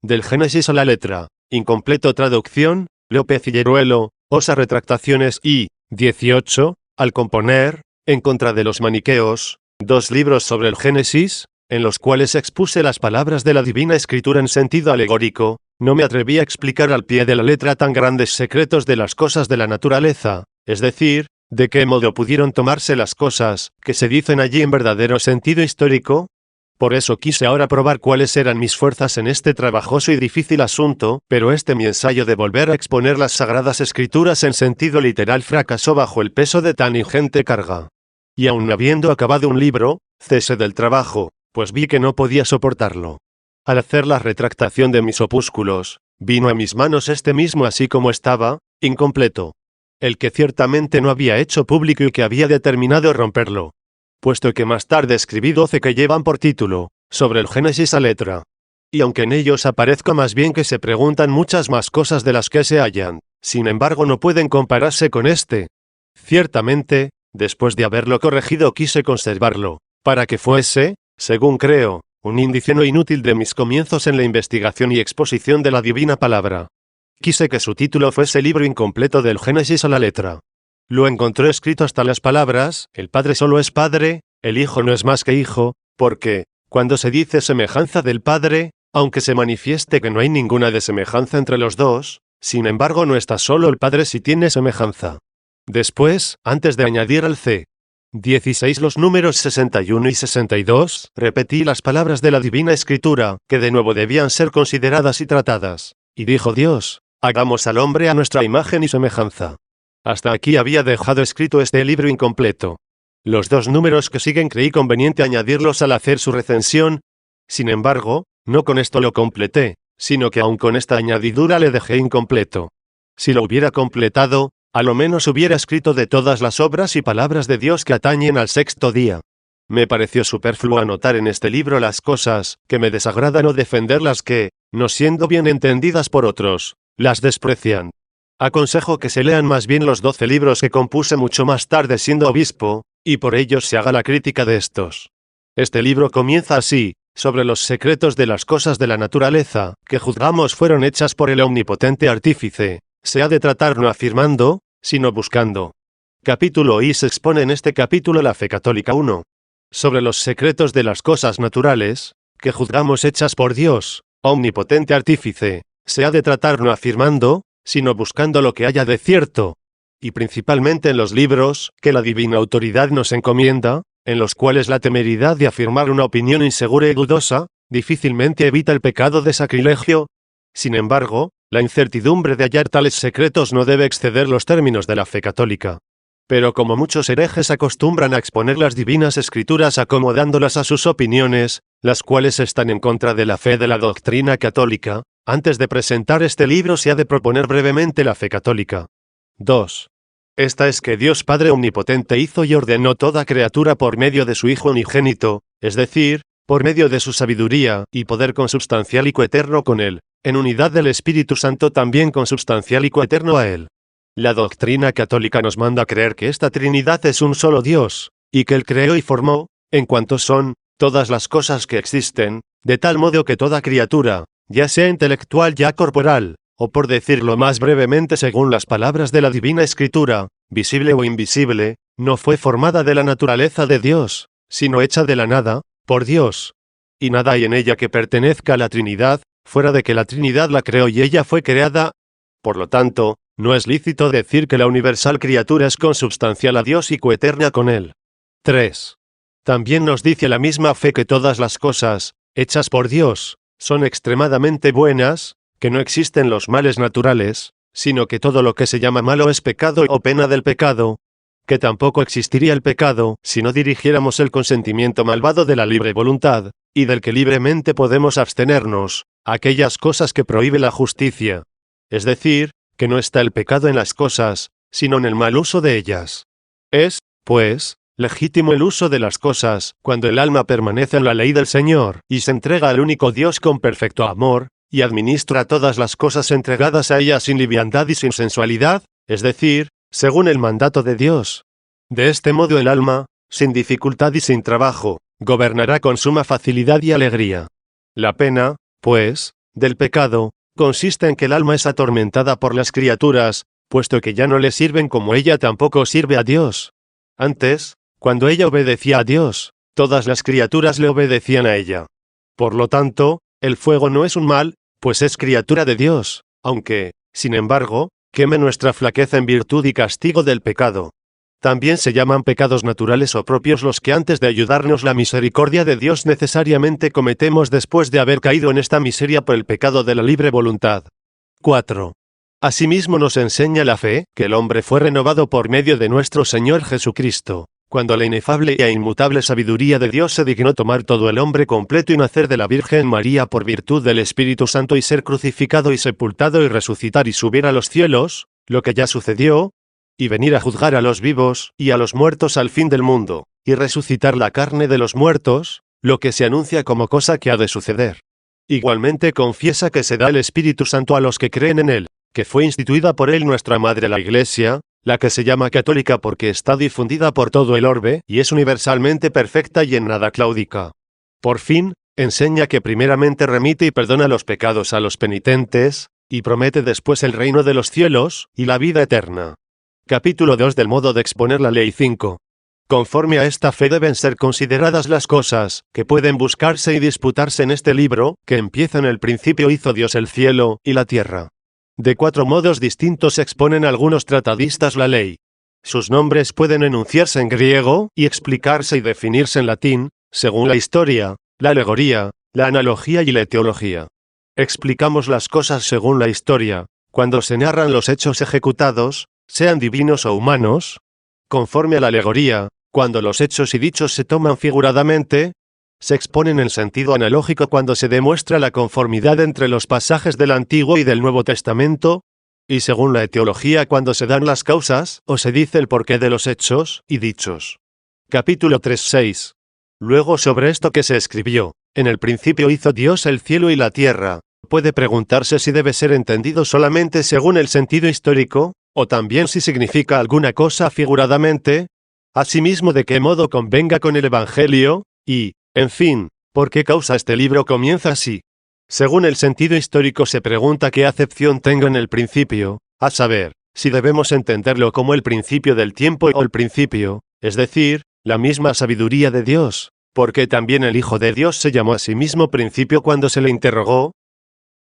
del Génesis a la letra, incompleto traducción, López y Lleruelo, Osa Retractaciones y 18, al componer, en contra de los maniqueos, 2 libros sobre el Génesis, en los cuales expuse las palabras de la Divina Escritura en sentido alegórico, no me atreví a explicar al pie de la letra tan grandes secretos de las cosas de la naturaleza, es decir, de qué modo pudieron tomarse las cosas que se dicen allí en verdadero sentido histórico. Por eso quise ahora probar cuáles eran mis fuerzas en este trabajoso y difícil asunto, pero mi ensayo de volver a exponer las Sagradas Escrituras en sentido literal fracasó bajo el peso de tan ingente carga. Y aun habiendo acabado un libro, cesé del trabajo, pues vi que no podía soportarlo. Al hacer la retractación de mis opúsculos, vino a mis manos mismo así como estaba, incompleto. El que ciertamente no había hecho público y que había determinado romperlo. Puesto que más tarde escribí 12 que llevan por título, sobre el Génesis a letra. Y aunque en ellos aparezca más bien que se preguntan muchas más cosas de las que se hallan, sin embargo no pueden compararse con este. Ciertamente, después de haberlo corregido quise conservarlo, para que fuese, según creo, un índice no inútil de mis comienzos en la investigación y exposición de la divina palabra. Quise que su título fuese Libro incompleto del Génesis a la letra. Lo encontré escrito hasta las palabras, el Padre solo es Padre, el Hijo no es más que Hijo, porque, cuando se dice semejanza del Padre, aunque se manifieste que no hay ninguna de semejanza entre los dos, sin embargo no está solo el Padre si tiene semejanza. Después, antes de añadir al c. 16 los números 61 y 62, repetí las palabras de la Divina Escritura, que de nuevo debían ser consideradas y tratadas. Y dijo Dios, hagamos al hombre a nuestra imagen y semejanza. Hasta aquí había dejado escrito este libro incompleto. Los 2 números que siguen creí conveniente añadirlos al hacer su recensión. Sin embargo, no con esto lo completé, sino que aun con esta añadidura le dejé incompleto. Si lo hubiera completado, a lo menos hubiera escrito de todas las obras y palabras de Dios que atañen al 6º día. Me pareció superfluo anotar en este libro las cosas que me desagradan o defender las que, no siendo bien entendidas por otros, las desprecian. Aconsejo que se lean más bien los 12 libros que compuse mucho más tarde siendo obispo, y por ellos se haga la crítica de estos. Este libro comienza así, sobre los secretos de las cosas de la naturaleza, que juzgamos fueron hechas por el omnipotente artífice. Se ha de tratar no afirmando, sino buscando. Capítulo I se expone en este capítulo la fe católica 1. Sobre los secretos de las cosas naturales, que juzgamos hechas por Dios, omnipotente artífice, se ha de tratar no afirmando, sino buscando lo que haya de cierto. Y principalmente en los libros, que la divina autoridad nos encomienda, en los cuales la temeridad de afirmar una opinión insegura y dudosa, difícilmente evita el pecado de sacrilegio. Sin embargo, la incertidumbre de hallar tales secretos no debe exceder los términos de la fe católica. Pero como muchos herejes acostumbran a exponer las divinas escrituras acomodándolas a sus opiniones, las cuales están en contra de la fe de la doctrina católica, antes de presentar este libro se ha de proponer brevemente la fe católica. 2. Esta es que Dios Padre Omnipotente hizo y ordenó toda criatura por medio de su Hijo unigénito, es decir, por medio de su sabiduría y poder consubstancial y coeterno con Él, en unidad del Espíritu Santo también consubstancial y coeterno a Él. La doctrina católica nos manda a creer que esta Trinidad es un solo Dios, y que Él creó y formó, en cuanto son, todas las cosas que existen, de tal modo que toda criatura, ya sea intelectual ya corporal, o por decirlo más brevemente según las palabras de la Divina Escritura, visible o invisible, no fue formada de la naturaleza de Dios, sino hecha de la nada, por Dios. Y nada hay en ella que pertenezca a la Trinidad, fuera de que la Trinidad la creó y ella fue creada. Por lo tanto, no es lícito decir que la universal criatura es consubstancial a Dios y coeterna con Él. 3. También nos dice la misma fe que todas las cosas, hechas por Dios, son extremadamente buenas, que no existen los males naturales, sino que todo lo que se llama malo es pecado o pena del pecado, que tampoco existiría el pecado si no dirigiéramos el consentimiento malvado de la libre voluntad, y del que libremente podemos abstenernos, aquellas cosas que prohíbe la justicia. Es decir, que no está el pecado en las cosas, sino en el mal uso de ellas. Es, pues, legítimo el uso de las cosas, cuando el alma permanece en la ley del Señor, y se entrega al único Dios con perfecto amor, y administra todas las cosas entregadas a ella sin liviandad y sin sensualidad, es decir, según el mandato de Dios. De este modo el alma, sin dificultad y sin trabajo, gobernará con suma facilidad y alegría. La pena, pues, del pecado, consiste en que el alma es atormentada por las criaturas, puesto que ya no le sirven como ella tampoco sirve a Dios. Antes, cuando ella obedecía a Dios, todas las criaturas le obedecían a ella. Por lo tanto, el fuego no es un mal, pues es criatura de Dios, aunque, sin embargo, queme nuestra flaqueza en virtud y castigo del pecado. También se llaman pecados naturales o propios los que antes de ayudarnos la misericordia de Dios necesariamente cometemos después de haber caído en esta miseria por el pecado de la libre voluntad. 4. Asimismo nos enseña la fe, que el hombre fue renovado por medio de nuestro Señor Jesucristo, cuando la inefable e inmutable sabiduría de Dios se dignó tomar todo el hombre completo y nacer de la Virgen María por virtud del Espíritu Santo y ser crucificado y sepultado y resucitar y subir a los cielos, lo que ya sucedió, y venir a juzgar a los vivos y a los muertos al fin del mundo, y resucitar la carne de los muertos, lo que se anuncia como cosa que ha de suceder. Igualmente confiesa que se da el Espíritu Santo a los que creen en él, que fue instituida por él nuestra Madre la Iglesia, la que se llama católica porque está difundida por todo el orbe y es universalmente perfecta y en nada claudica. Por fin, enseña que primeramente remite y perdona los pecados a los penitentes, y promete después el reino de los cielos y la vida eterna. Capítulo 2 del modo de exponer la ley 5. Conforme a esta fe deben ser consideradas las cosas que pueden buscarse y disputarse en este libro, que empieza en el principio hizo Dios el cielo y la tierra. De 4 modos distintos exponen algunos tratadistas la ley. Sus nombres pueden enunciarse en griego y explicarse y definirse en latín, según la historia, la alegoría, la analogía y la etiología. Explicamos las cosas según la historia, cuando se narran los hechos ejecutados, sean divinos o humanos. Conforme a la alegoría, cuando los hechos y dichos se toman figuradamente, se exponen en sentido analógico cuando se demuestra la conformidad entre los pasajes del Antiguo y del Nuevo Testamento, y según la etiología cuando se dan las causas o se dice el porqué de los hechos y dichos. Capítulo 3:6. Luego sobre esto que se escribió, en el principio hizo Dios el cielo y la tierra, puede preguntarse si debe ser entendido solamente según el sentido histórico, o también si significa alguna cosa figuradamente, asimismo de qué modo convenga con el Evangelio, y, en fin, ¿por qué causa este libro comienza así? Según el sentido histórico se pregunta qué acepción tenga en el principio, a saber, si debemos entenderlo como el principio del tiempo o el principio, es decir, la misma sabiduría de Dios, porque también el Hijo de Dios se llamó a sí mismo principio cuando se le interrogó,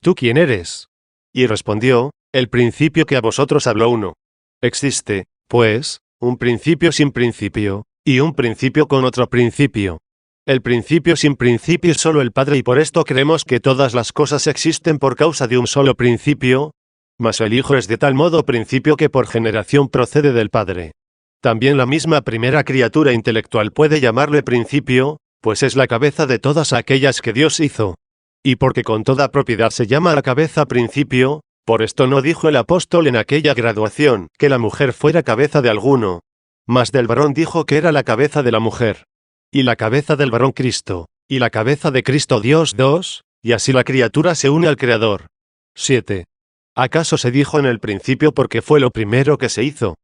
¿tú quién eres? Y respondió, el principio que a vosotros habló uno. Existe, pues, un principio sin principio, y un principio con otro principio. El principio sin principio es solo el Padre y por esto creemos que todas las cosas existen por causa de un solo principio, mas el Hijo es de tal modo principio que por generación procede del Padre. También la misma primera criatura intelectual puede llamarle principio, pues es la cabeza de todas aquellas que Dios hizo. Y porque con toda propiedad se llama la cabeza principio, por esto no dijo el apóstol en aquella graduación que la mujer fuera cabeza de alguno, mas del varón dijo que era la cabeza de la mujer. Y la cabeza del varón Cristo, y la cabeza de Cristo Dios 2, y así la criatura se une al Creador. 7. ¿Acaso se dijo en el principio porque fue lo primero que se hizo?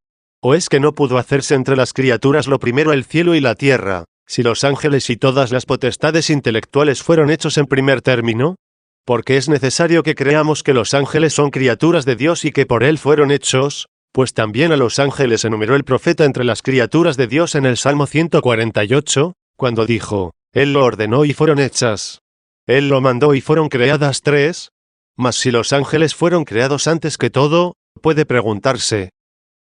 ¿O es que no pudo hacerse entre las criaturas lo primero el cielo y la tierra, si los ángeles y todas las potestades intelectuales fueron hechos en primer término? Porque es necesario que creamos que los ángeles son criaturas de Dios y que por él fueron hechos, pues también a los ángeles enumeró el profeta entre las criaturas de Dios en el Salmo 148, cuando dijo, Él lo ordenó y fueron hechas. Él lo mandó y fueron creadas 3. Mas si los ángeles fueron creados antes que todo, puede preguntarse,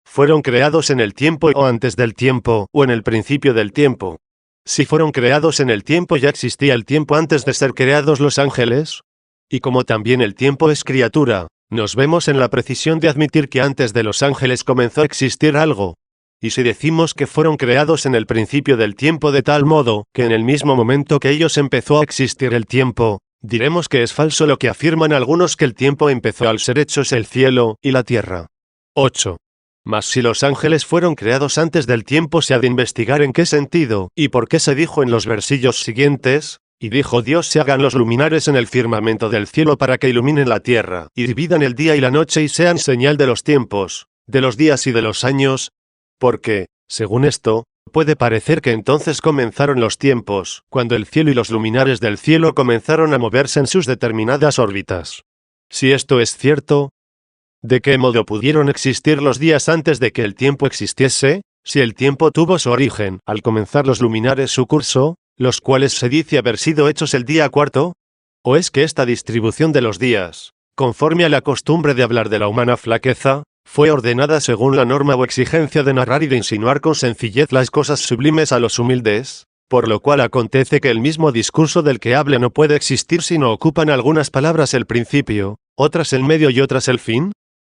¿fueron creados en el tiempo o antes del tiempo o en el principio del tiempo? Si fueron creados en el tiempo ya existía el tiempo antes de ser creados los ángeles. Y como también el tiempo es criatura, nos vemos en la precisión de admitir que antes de los ángeles comenzó a existir algo. Y si decimos que fueron creados en el principio del tiempo de tal modo que en el mismo momento que ellos empezó a existir el tiempo, diremos que es falso lo que afirman algunos que el tiempo empezó al ser hechos el cielo y la tierra. 8. Mas si los ángeles fueron creados antes del tiempo se ha de investigar en qué sentido y por qué se dijo en los versillos siguientes, y dijo Dios se hagan los luminares en el firmamento del cielo para que iluminen la tierra, y dividan el día y la noche y sean señal de los tiempos, de los días y de los años, porque, según esto, Puede parecer que entonces comenzaron los tiempos, cuando el cielo y los luminares del cielo comenzaron a moverse en sus determinadas órbitas. Si esto es cierto, ¿de qué modo pudieron existir los días antes de que el tiempo existiese, si el tiempo tuvo su origen al comenzar los luminares su curso, los cuales se dice haber sido hechos el día cuarto? ¿O es que esta distribución de los días, conforme a la costumbre de hablar de la humana flaqueza, fue ordenada según la norma o exigencia de narrar y de insinuar con sencillez las cosas sublimes a los humildes, por lo cual acontece que el mismo discurso del que habla no puede existir si no ocupan algunas palabras el principio, otras el medio y otras el fin?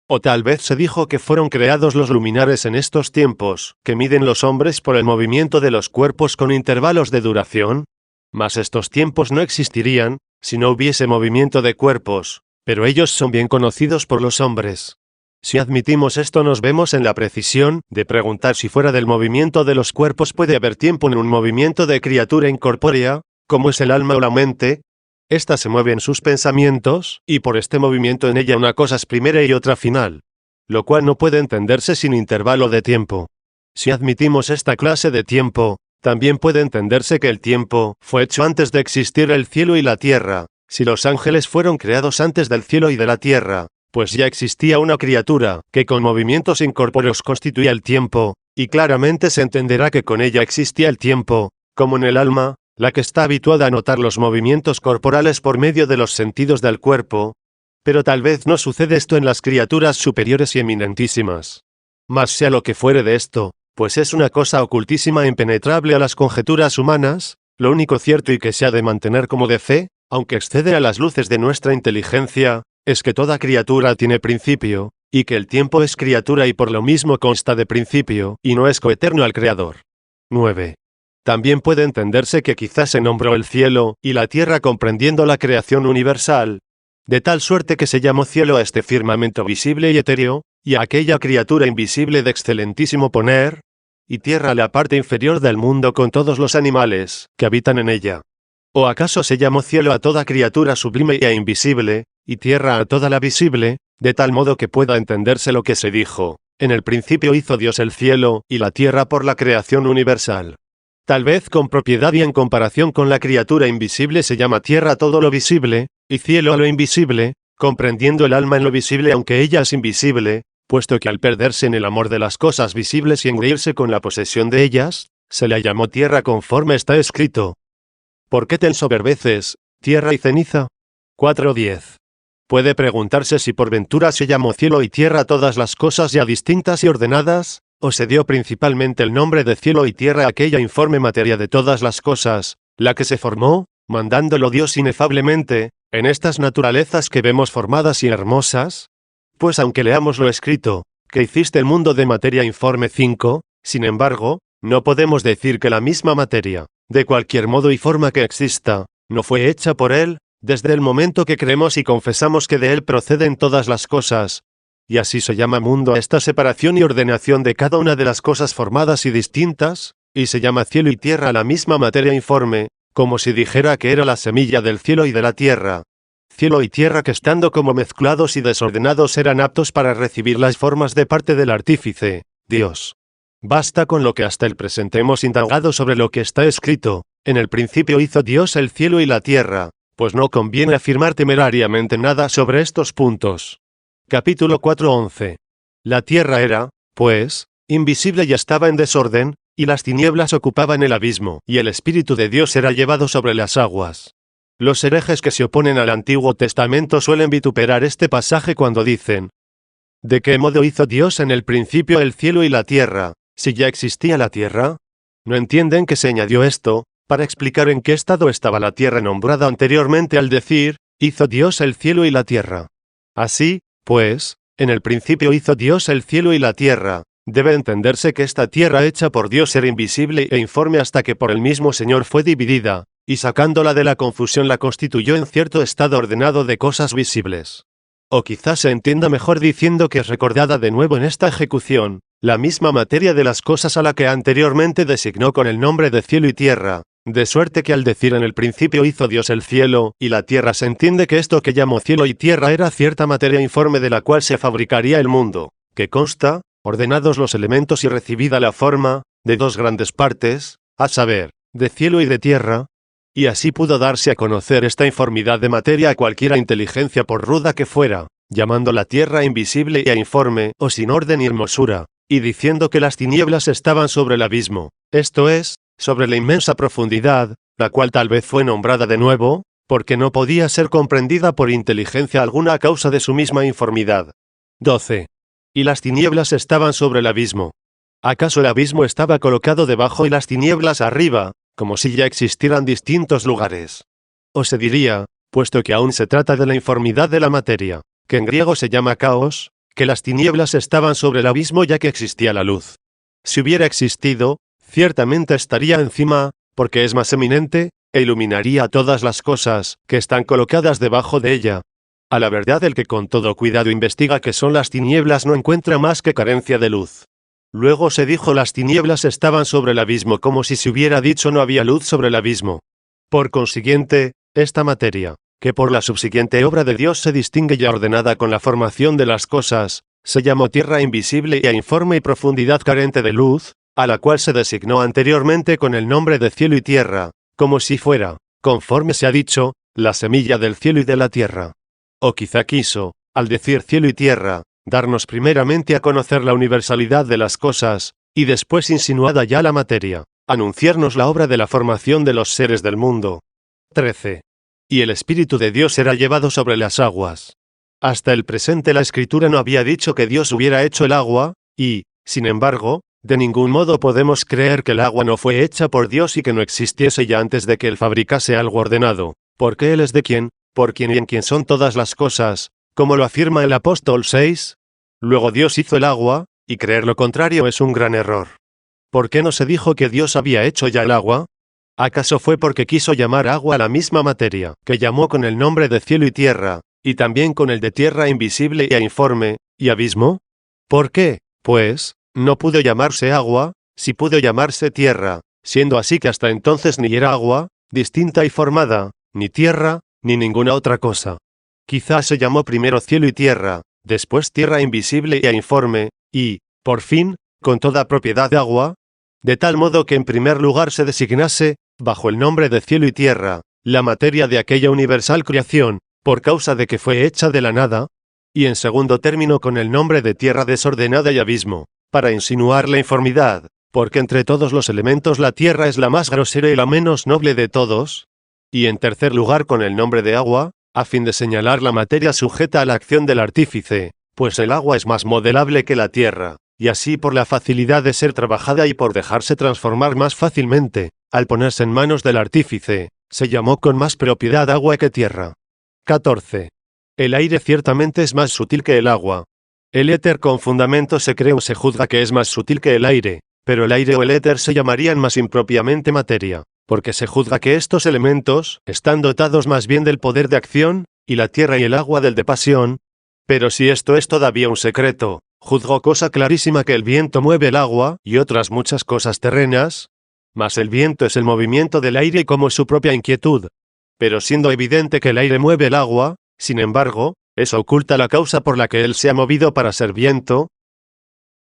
O tal vez se dijo que fueron creados los luminares en estos tiempos, que miden los hombres por el movimiento de los cuerpos con intervalos de duración. Mas estos tiempos no existirían, si no hubiese movimiento de cuerpos, pero ellos son bien conocidos por los hombres. Si admitimos esto nos vemos en la precisión de preguntar si fuera del movimiento de los cuerpos puede haber tiempo en un movimiento de criatura incorpórea, como es el alma o la mente. Esta se mueve en sus pensamientos, y por este movimiento en ella una cosa es primera y otra final, lo cual no puede entenderse sin intervalo de tiempo. Si admitimos esta clase de tiempo, también puede entenderse que el tiempo fue hecho antes de existir el cielo y la tierra. Si los ángeles fueron creados antes del cielo y de la tierra, pues ya existía una criatura que con movimientos incorpóreos constituía el tiempo, y claramente se entenderá que con ella existía el tiempo, como en el alma, la que está habituada a notar los movimientos corporales por medio de los sentidos del cuerpo. Pero tal vez no sucede esto en las criaturas superiores y eminentísimas. Mas sea lo que fuere de esto, pues es una cosa ocultísima e impenetrable a las conjeturas humanas, lo único cierto y que se ha de mantener como de fe, aunque excede a las luces de nuestra inteligencia, es que toda criatura tiene principio, y que el tiempo es criatura y por lo mismo consta de principio, y no es coeterno al Creador. 9. También puede entenderse que quizás se nombró el cielo y la tierra comprendiendo la creación universal, de tal suerte que se llamó cielo a este firmamento visible y etéreo, y a aquella criatura invisible de excelentísimo poner, y tierra a la parte inferior del mundo con todos los animales que habitan en ella. ¿O acaso se llamó cielo a toda criatura sublime e invisible, y tierra a toda la visible, de tal modo que pueda entenderse lo que se dijo: en el principio hizo Dios el cielo y la tierra por la creación universal? Tal vez con propiedad y en comparación con la criatura invisible se llama tierra a todo lo visible, y cielo a lo invisible, comprendiendo el alma en lo visible aunque ella es invisible, puesto que al perderse en el amor de las cosas visibles y engreírse con la posesión de ellas, se la llamó tierra conforme está escrito: ¿por qué te ensoberbeces, tierra y ceniza? 4:10. Puede preguntarse si por ventura se llamó cielo y tierra a todas las cosas ya distintas y ordenadas, o se dio principalmente el nombre de cielo y tierra a aquella informe materia de todas las cosas, la que se formó, mandándolo Dios inefablemente, en estas naturalezas que vemos formadas y hermosas. Pues aunque leamos lo escrito, que hiciste el mundo de materia informe 5, sin embargo, no podemos decir que la misma materia, de cualquier modo y forma que exista, no fue hecha por él, desde el momento que creemos y confesamos que de él proceden todas las cosas. Y así se llama mundo a esta separación y ordenación de cada una de las cosas formadas y distintas, y se llama cielo y tierra a la misma materia informe, como si dijera que era la semilla del cielo y de la tierra. Cielo y tierra que estando como mezclados y desordenados eran aptos para recibir las formas de parte del artífice, Dios. Basta con lo que hasta el presente hemos indagado sobre lo que está escrito: en el principio hizo Dios el cielo y la tierra, pues no conviene afirmar temerariamente nada sobre estos puntos. Capítulo 4:11. La tierra era, pues, invisible y estaba en desorden, y las tinieblas ocupaban el abismo, y el Espíritu de Dios era llevado sobre las aguas. Los herejes que se oponen al Antiguo Testamento suelen vituperar este pasaje cuando dicen: ¿de qué modo hizo Dios en el principio el cielo y la tierra, si ya existía la tierra? No entienden que se añadió esto para explicar en qué estado estaba la tierra nombrada anteriormente al decir: hizo Dios el cielo y la tierra. Así, pues, en el principio hizo Dios el cielo y la tierra. Debe entenderse que esta tierra hecha por Dios era invisible e informe hasta que por el mismo Señor fue dividida, y sacándola de la confusión la constituyó en cierto estado ordenado de cosas visibles. O quizás se entienda mejor diciendo que es recordada de nuevo en esta ejecución, la misma materia de las cosas a la que anteriormente designó con el nombre de cielo y tierra, de suerte que al decir en el principio hizo Dios el cielo y la tierra se entiende que esto que llamó cielo y tierra era cierta materia informe de la cual se fabricaría el mundo, que consta, ordenados los elementos y recibida la forma, de dos grandes partes, a saber, de cielo y de tierra, y así pudo darse a conocer esta informidad de materia a cualquiera inteligencia por ruda que fuera, llamando la tierra invisible e informe, o sin orden y hermosura, y diciendo que las tinieblas estaban sobre el abismo, esto es, sobre la inmensa profundidad, la cual tal vez fue nombrada de nuevo, porque no podía ser comprendida por inteligencia alguna a causa de su misma informidad. 12. Y las tinieblas estaban sobre el abismo. ¿Acaso el abismo estaba colocado debajo y las tinieblas arriba, como si ya existieran distintos lugares? O se diría, puesto que aún se trata de la informidad de la materia, que en griego se llama caos, que las tinieblas estaban sobre el abismo ya que existía la luz. Si hubiera existido, ciertamente estaría encima, porque es más eminente, e iluminaría todas las cosas que están colocadas debajo de ella. A la verdad el que con todo cuidado investiga qué son las tinieblas no encuentra más que carencia de luz. Luego se dijo las tinieblas estaban sobre el abismo como si se hubiera dicho no había luz sobre el abismo. Por consiguiente, esta materia, que por la subsiguiente obra de Dios se distingue ya ordenada con la formación de las cosas, se llamó tierra invisible e informe y profundidad carente de luz, a la cual se designó anteriormente con el nombre de cielo y tierra, como si fuera, conforme se ha dicho, la semilla del cielo y de la tierra. O quizá quiso, al decir cielo y tierra, darnos primeramente a conocer la universalidad de las cosas, y después insinuada ya la materia, anunciarnos la obra de la formación de los seres del mundo. 13. Y el Espíritu de Dios era llevado sobre las aguas. Hasta el presente la Escritura no había dicho que Dios hubiera hecho el agua, y, sin embargo, de ningún modo podemos creer que el agua no fue hecha por Dios y que no existiese ya antes de que Él fabricase algo ordenado, porque Él es de quien, por quien y en quien son todas las cosas, como lo afirma el apóstol 6. Luego Dios hizo el agua, y creer lo contrario es un gran error. ¿Por qué no se dijo que Dios había hecho ya el agua? ¿Acaso fue porque quiso llamar agua a la misma materia, que llamó con el nombre de cielo y tierra, y también con el de tierra invisible e informe, y abismo? ¿Por qué, pues, no pudo llamarse agua, si pudo llamarse tierra, siendo así que hasta entonces ni era agua, distinta y formada, ni tierra, ni ninguna otra cosa? Quizás se llamó primero cielo y tierra, después tierra invisible e informe, y, por fin, con toda propiedad de agua, de tal modo que en primer lugar se designase, bajo el nombre de cielo y tierra, la materia de aquella universal creación, por causa de que fue hecha de la nada, y en segundo término con el nombre de tierra desordenada y abismo, para insinuar la informidad, porque entre todos los elementos la tierra es la más grosera y la menos noble de todos, y en tercer lugar con el nombre de agua, a fin de señalar la materia sujeta a la acción del artífice, pues el agua es más modelable que la tierra, y así por la facilidad de ser trabajada y por dejarse transformar más fácilmente, al ponerse en manos del artífice, se llamó con más propiedad agua que tierra. 14. El aire ciertamente es más sutil que el agua. El éter con fundamento se cree o se juzga que es más sutil que el aire, pero el aire o el éter se llamarían más impropiamente materia, porque se juzga que estos elementos están dotados más bien del poder de acción, y la tierra y el agua del de pasión. Pero si esto es todavía un secreto, juzgo cosa clarísima que el viento mueve el agua y otras muchas cosas terrenas, mas el viento es el movimiento del aire como es su propia inquietud. Pero siendo evidente que el aire mueve el agua, sin embargo, eso oculta la causa por la que él se ha movido para ser viento.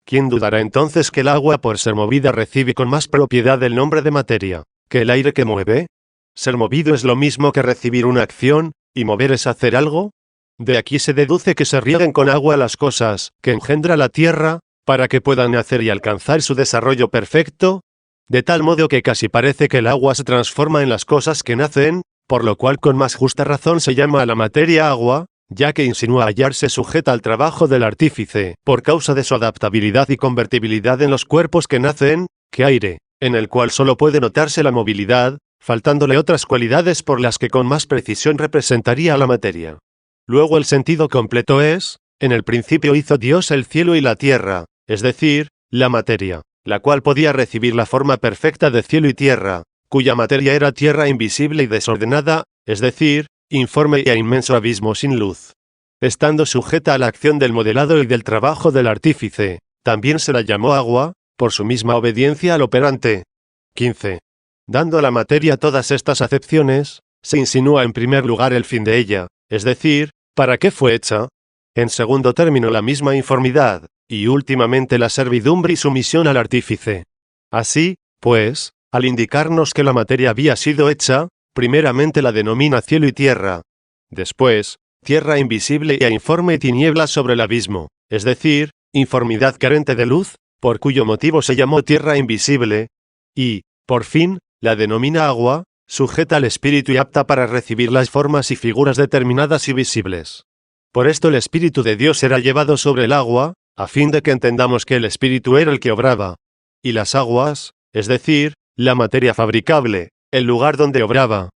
¿Quién dudará entonces que el agua por ser movida recibe con más propiedad el nombre de materia, que el aire que mueve? Ser movido es lo mismo que recibir una acción, y mover es hacer algo. De aquí se deduce que se rieguen con agua las cosas que engendra la tierra, para que puedan nacer y alcanzar su desarrollo perfecto, de tal modo que casi parece que el agua se transforma en las cosas que nacen, por lo cual con más justa razón se llama a la materia agua, ya que insinúa hallarse sujeta al trabajo del artífice, por causa de su adaptabilidad y convertibilidad en los cuerpos que nacen, que aire, en el cual solo puede notarse la movilidad, faltándole otras cualidades por las que con más precisión representaría a la materia. Luego el sentido completo es, en el principio hizo Dios el cielo y la tierra, es decir, la materia, la cual podía recibir la forma perfecta de cielo y tierra, cuya materia era tierra invisible y desordenada, es decir, informe y a inmenso abismo sin luz. Estando sujeta a la acción del modelado y del trabajo del artífice, también se la llamó agua, por su misma obediencia al operante. 15. Dando a la materia todas estas acepciones, se insinúa en primer lugar el fin de ella, es decir, ¿para qué fue hecha? En segundo término la misma informidad, y últimamente la servidumbre y sumisión al artífice. Así, pues, al indicarnos que la materia había sido hecha, primeramente la denomina cielo y tierra. Después, tierra invisible e informe y tinieblas sobre el abismo, es decir, informidad carente de luz, por cuyo motivo se llamó tierra invisible. Y, por fin, la denomina agua, sujeta al espíritu y apta para recibir las formas y figuras determinadas y visibles. Por esto el Espíritu de Dios era llevado sobre el agua, a fin de que entendamos que el Espíritu era el que obraba. Y las aguas, es decir, la materia fabricable, el lugar donde obraba.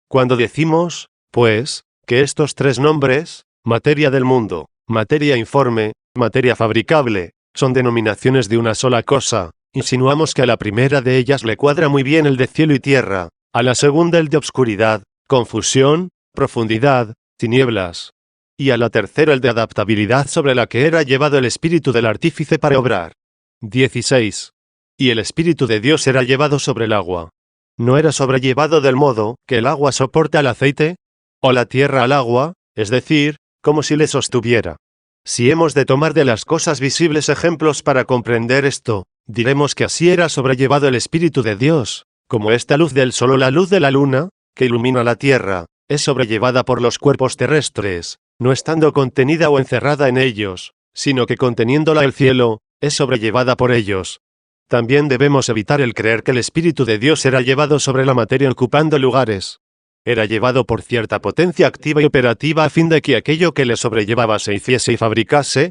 Cuando decimos, pues, que estos tres nombres, materia del mundo, materia informe, materia fabricable, son denominaciones de una sola cosa, insinuamos que a la primera de ellas le cuadra muy bien el de cielo y tierra, a la segunda el de obscuridad, confusión, profundidad, tinieblas, y a la tercera el de adaptabilidad sobre la que era llevado el espíritu del artífice para obrar. 16. Y el Espíritu de Dios era llevado sobre el agua. ¿No era sobrellevado del modo que el agua soporta al aceite? ¿O la tierra al agua, es decir, como si le sostuviera? Si hemos de tomar de las cosas visibles ejemplos para comprender esto, diremos que así era sobrellevado el Espíritu de Dios, como esta luz del sol o la luz de la luna, que ilumina la tierra, es sobrellevada por los cuerpos terrestres, no estando contenida o encerrada en ellos, sino que conteniéndola el cielo, es sobrellevada por ellos. También debemos evitar el creer que el Espíritu de Dios era llevado sobre la materia ocupando lugares. Era llevado por cierta potencia activa y operativa a fin de que aquello que le sobrellevaba se hiciese y fabricase,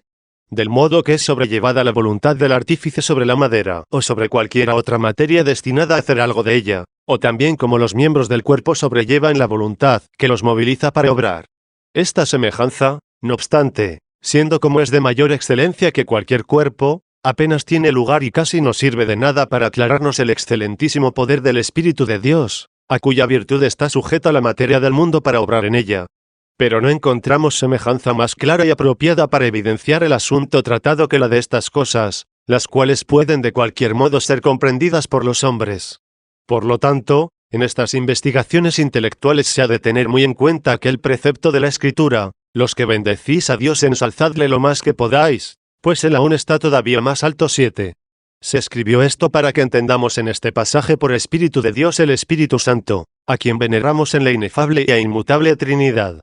del modo que es sobrellevada la voluntad del artífice sobre la madera, o sobre cualquiera otra materia destinada a hacer algo de ella, o también como los miembros del cuerpo sobrellevan la voluntad que los moviliza para obrar. Esta semejanza, no obstante, siendo como es de mayor excelencia que cualquier cuerpo, apenas tiene lugar y casi no sirve de nada para aclararnos el excelentísimo poder del Espíritu de Dios, a cuya virtud está sujeta la materia del mundo para obrar en ella. Pero no encontramos semejanza más clara y apropiada para evidenciar el asunto tratado que la de estas cosas, las cuales pueden de cualquier modo ser comprendidas por los hombres. Por lo tanto, en estas investigaciones intelectuales se ha de tener muy en cuenta aquel precepto de la Escritura: los que bendecís a Dios ensalzadle lo más que podáis, pues Él aún está todavía más alto. 7. Se escribió esto para que entendamos en este pasaje por Espíritu de Dios el Espíritu Santo, a quien veneramos en la inefable e inmutable Trinidad.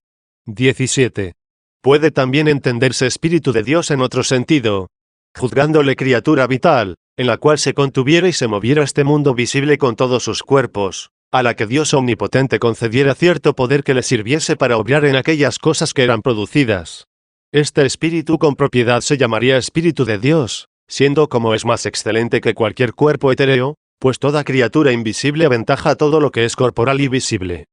17. Puede también entenderse Espíritu de Dios en otro sentido, juzgándole criatura vital, en la cual se contuviera y se moviera este mundo visible con todos sus cuerpos, a la que Dios omnipotente concediera cierto poder que le sirviese para obrar en aquellas cosas que eran producidas. Este espíritu con propiedad se llamaría Espíritu de Dios, siendo como es más excelente que cualquier cuerpo etéreo, pues toda criatura invisible aventaja a todo lo que es corporal y visible.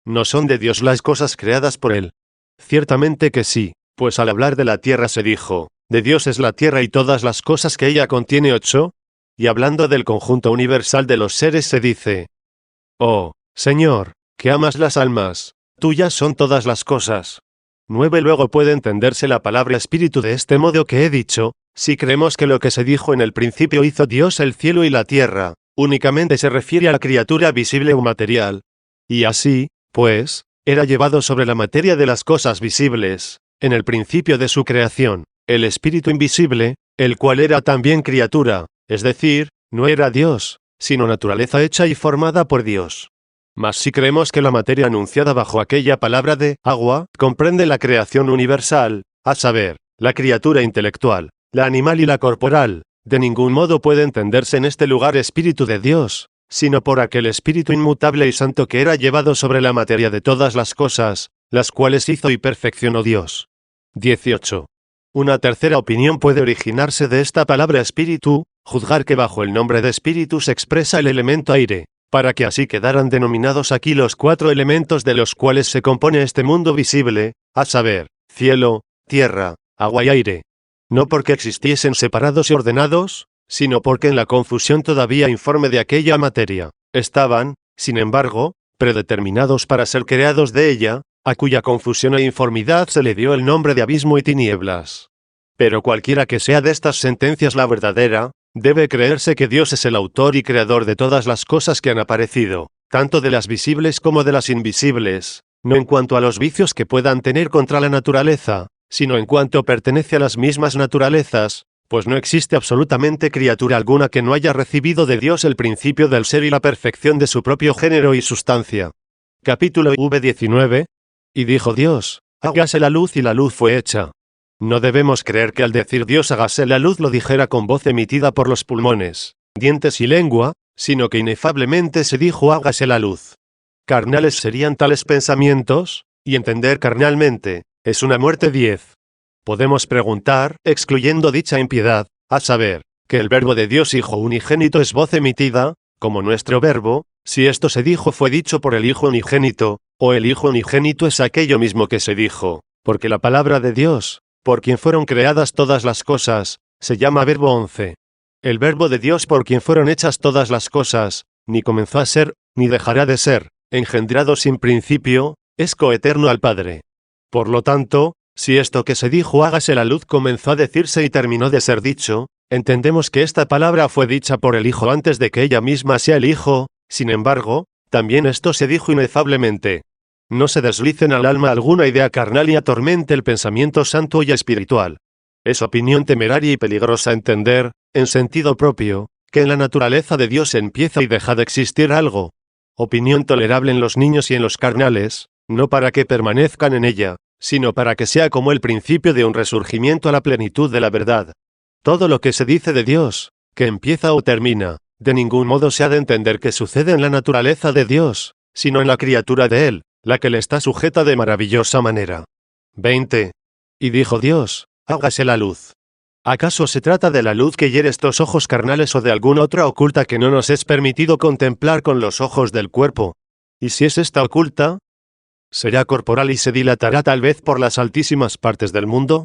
¿No son de Dios las cosas creadas por Él? Ciertamente que sí, pues al hablar de la tierra se dijo, de Dios es la tierra y todas las cosas que ella contiene. 8. Y hablando del conjunto universal de los seres se dice, oh, Señor, que amas las almas, tuyas son todas las cosas. 9. Luego puede entenderse la palabra espíritu de este modo que he dicho, si creemos que lo que se dijo en el principio hizo Dios el cielo y la tierra, únicamente se refiere a la criatura visible o material. Y así, pues, era llevado sobre la materia de las cosas visibles, en el principio de su creación, el espíritu invisible, el cual era también criatura, es decir, no era Dios, sino naturaleza hecha y formada por Dios. Mas si creemos que la materia anunciada bajo aquella palabra de agua comprende la creación universal, a saber, la criatura intelectual, la animal y la corporal, de ningún modo puede entenderse en este lugar Espíritu de Dios, sino por aquel Espíritu inmutable y santo que era llevado sobre la materia de todas las cosas, las cuales hizo y perfeccionó Dios. 18. Una tercera opinión puede originarse de esta palabra espíritu, juzgar que bajo el nombre de espíritu se expresa el elemento aire, para que así quedaran denominados aquí los 4 elementos de los cuales se compone este mundo visible, a saber, cielo, tierra, agua y aire. No porque existiesen separados y ordenados, sino porque en la confusión todavía informe de aquella materia, estaban, sin embargo, predeterminados para ser creados de ella, a cuya confusión e informidad se le dio el nombre de abismo y tinieblas. Pero cualquiera que sea de estas sentencias la verdadera, debe creerse que Dios es el autor y creador de todas las cosas que han aparecido, tanto de las visibles como de las invisibles, no en cuanto a los vicios que puedan tener contra la naturaleza, sino en cuanto pertenece a las mismas naturalezas, pues no existe absolutamente criatura alguna que no haya recibido de Dios el principio del ser y la perfección de su propio género y sustancia. Capítulo V19. Y dijo Dios, hágase la luz y la luz fue hecha. No debemos creer que al decir Dios hágase la luz lo dijera con voz emitida por los pulmones, dientes y lengua, sino que inefablemente se dijo hágase la luz. Carnales serían tales pensamientos, y entender carnalmente, es una muerte 10. Podemos preguntar, excluyendo dicha impiedad, a saber, que el verbo de Dios Hijo unigénito es voz emitida, como nuestro verbo, si esto se dijo fue dicho por el Hijo unigénito, o el Hijo unigénito es aquello mismo que se dijo, porque la palabra de Dios, por quien fueron creadas todas las cosas, se llama verbo 11. El verbo de Dios por quien fueron hechas todas las cosas, ni comenzó a ser, ni dejará de ser, engendrado sin principio, es coeterno al Padre. Por lo tanto, si esto que se dijo hágase la luz comenzó a decirse y terminó de ser dicho, entendemos que esta palabra fue dicha por el Hijo antes de que ella misma sea el Hijo, sin embargo, también esto se dijo inefablemente. No se deslicen al alma alguna idea carnal y atormente el pensamiento santo y espiritual. Es opinión temeraria y peligrosa entender, en sentido propio, que en la naturaleza de Dios empieza y deja de existir algo. Opinión tolerable en los niños y en los carnales, no para que permanezcan en ella, sino para que sea como el principio de un resurgimiento a la plenitud de la verdad. Todo lo que se dice de Dios, que empieza o termina, de ningún modo se ha de entender que sucede en la naturaleza de Dios, sino en la criatura de Él, la que le está sujeta de maravillosa manera. 20. Y dijo Dios, hágase la luz. ¿Acaso se trata de la luz que hiere estos ojos carnales o de alguna otra oculta que no nos es permitido contemplar con los ojos del cuerpo? Y si es esta oculta, ¿será corporal y se dilatará tal vez por las altísimas partes del mundo?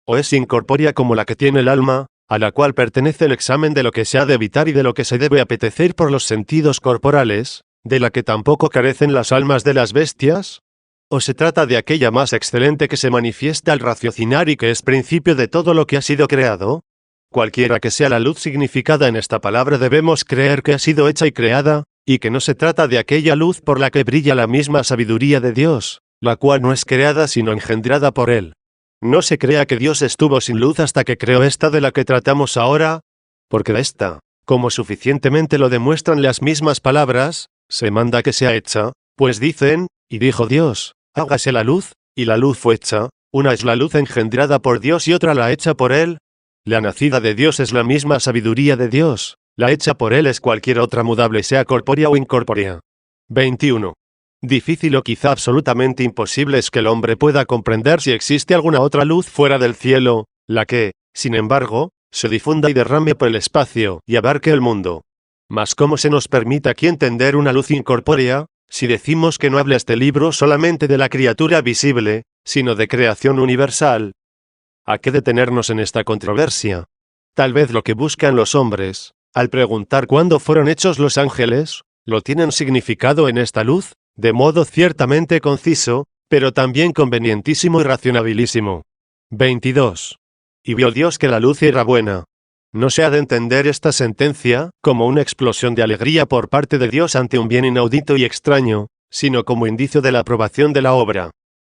¿O es incorpórea como la que tiene el alma, a la cual pertenece el examen de lo que se ha de evitar y de lo que se debe apetecer por los sentidos corporales, de la que tampoco carecen las almas de las bestias? ¿O se trata de aquella más excelente que se manifiesta al raciocinar y que es principio de todo lo que ha sido creado? Cualquiera que sea la luz significada en esta palabra debemos creer que ha sido hecha y creada, y que no se trata de aquella luz por la que brilla la misma sabiduría de Dios, la cual no es creada sino engendrada por Él. No se crea que Dios estuvo sin luz hasta que creó esta de la que tratamos ahora, porque de esta, como suficientemente lo demuestran las mismas palabras, se manda que sea hecha, pues dicen, y dijo Dios, hágase la luz, y la luz fue hecha, una es la luz engendrada por Dios y otra la hecha por Él. La nacida de Dios es la misma sabiduría de Dios, la hecha por Él es cualquier otra mudable sea corpórea o incorpórea. 21. Difícil o quizá absolutamente imposible es que el hombre pueda comprender si existe alguna otra luz fuera del cielo, la que, sin embargo, se difunda y derrame por el espacio y abarque el mundo. Mas ¿cómo se nos permite aquí entender una luz incorpórea, si decimos que no habla este libro solamente de la criatura visible, sino de creación universal? ¿A qué detenernos en esta controversia? Tal vez lo que buscan los hombres, al preguntar cuándo fueron hechos los ángeles, lo tienen significado en esta luz, de modo ciertamente conciso, pero también convenientísimo y racionabilísimo. 22. Y vio Dios que la luz era buena. No se ha de entender esta sentencia como una explosión de alegría por parte de Dios ante un bien inaudito y extraño, sino como indicio de la aprobación de la obra.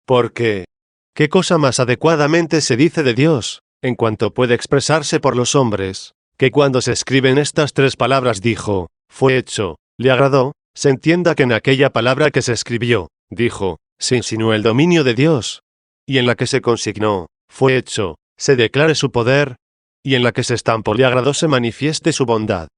Porque, ¿qué cosa más adecuadamente se dice de Dios, en cuanto puede expresarse por los hombres, que cuando se escriben estas tres palabras dijo, fue hecho, le agradó, se entienda que en aquella palabra que se escribió, dijo, se insinuó el dominio de Dios, y en la que se consignó, fue hecho, se declare su poder, y en la que se estampó le agradó se manifieste su bondad.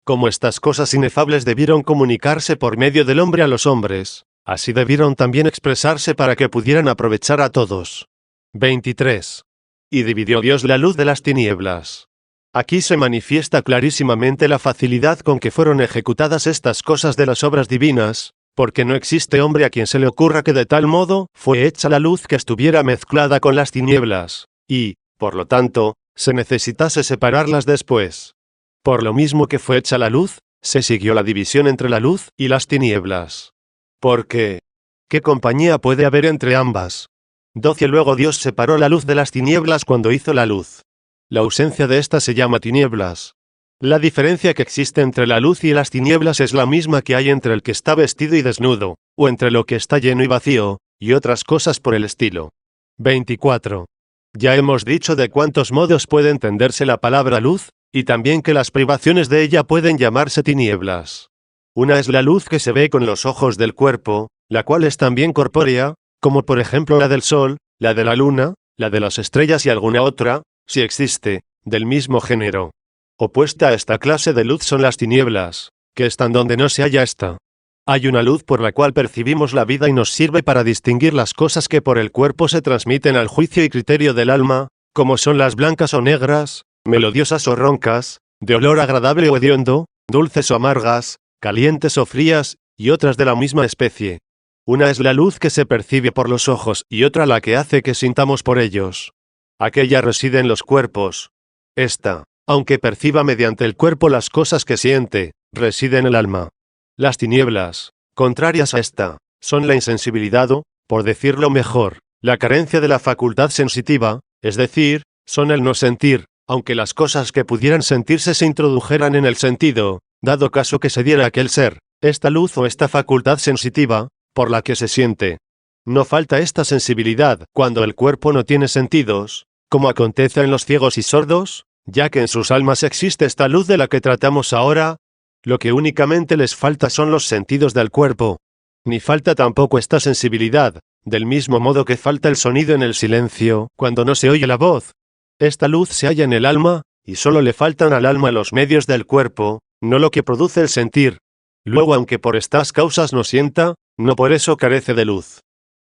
Como estas cosas inefables debieron comunicarse por medio del hombre a los hombres, así debieron también expresarse para que pudieran aprovechar a todos. 23. Y dividió Dios la luz de las tinieblas. Aquí se manifiesta clarísimamente la facilidad con que fueron ejecutadas estas cosas de las obras divinas, porque no existe hombre a quien se le ocurra que de tal modo fue hecha la luz que estuviera mezclada con las tinieblas, y, por lo tanto, se necesitase separarlas después. Por lo mismo que fue hecha la luz, se siguió la división entre la luz y las tinieblas. Porque, ¿qué compañía puede haber entre ambas? 12. Luego Dios separó la luz de las tinieblas cuando hizo la luz. La ausencia de esta se llama tinieblas. La diferencia que existe entre la luz y las tinieblas es la misma que hay entre el que está vestido y desnudo, o entre lo que está lleno y vacío, y otras cosas por el estilo. 24. Ya hemos dicho de cuántos modos puede entenderse la palabra luz, y también que las privaciones de ella pueden llamarse tinieblas. Una es la luz que se ve con los ojos del cuerpo, la cual es también corpórea, como por ejemplo la del sol, la de la luna, la de las estrellas y alguna otra, si existe, del mismo género. Opuesta a esta clase de luz son las tinieblas, que están donde no se halla esta. Hay una luz por la cual percibimos la vida y nos sirve para distinguir las cosas que por el cuerpo se transmiten al juicio y criterio del alma, como son las blancas o negras, melodiosas o roncas, de olor agradable o hediondo, dulces o amargas, calientes o frías, y otras de la misma especie. Una es la luz que se percibe por los ojos y otra la que hace que sintamos por ellos. Aquella reside en los cuerpos. Esta, aunque perciba mediante el cuerpo las cosas que siente, reside en el alma. Las tinieblas, contrarias a esta, son la insensibilidad o, por decirlo mejor, la carencia de la facultad sensitiva, es decir, son el no sentir, aunque las cosas que pudieran sentirse se introdujeran en el sentido, dado caso que se diera aquel ser, esta luz o esta facultad sensitiva, por la que se siente. No falta esta sensibilidad cuando el cuerpo no tiene sentidos, como acontece en los ciegos y sordos, ya que en sus almas existe esta luz de la que tratamos ahora. Lo que únicamente les falta son los sentidos del cuerpo. Ni falta tampoco esta sensibilidad, del mismo modo que falta el sonido en el silencio, cuando no se oye la voz. Esta luz se halla en el alma, y solo le faltan al alma los medios del cuerpo, no lo que produce el sentir. Luego, aunque por estas causas no sienta, no por eso carece de luz.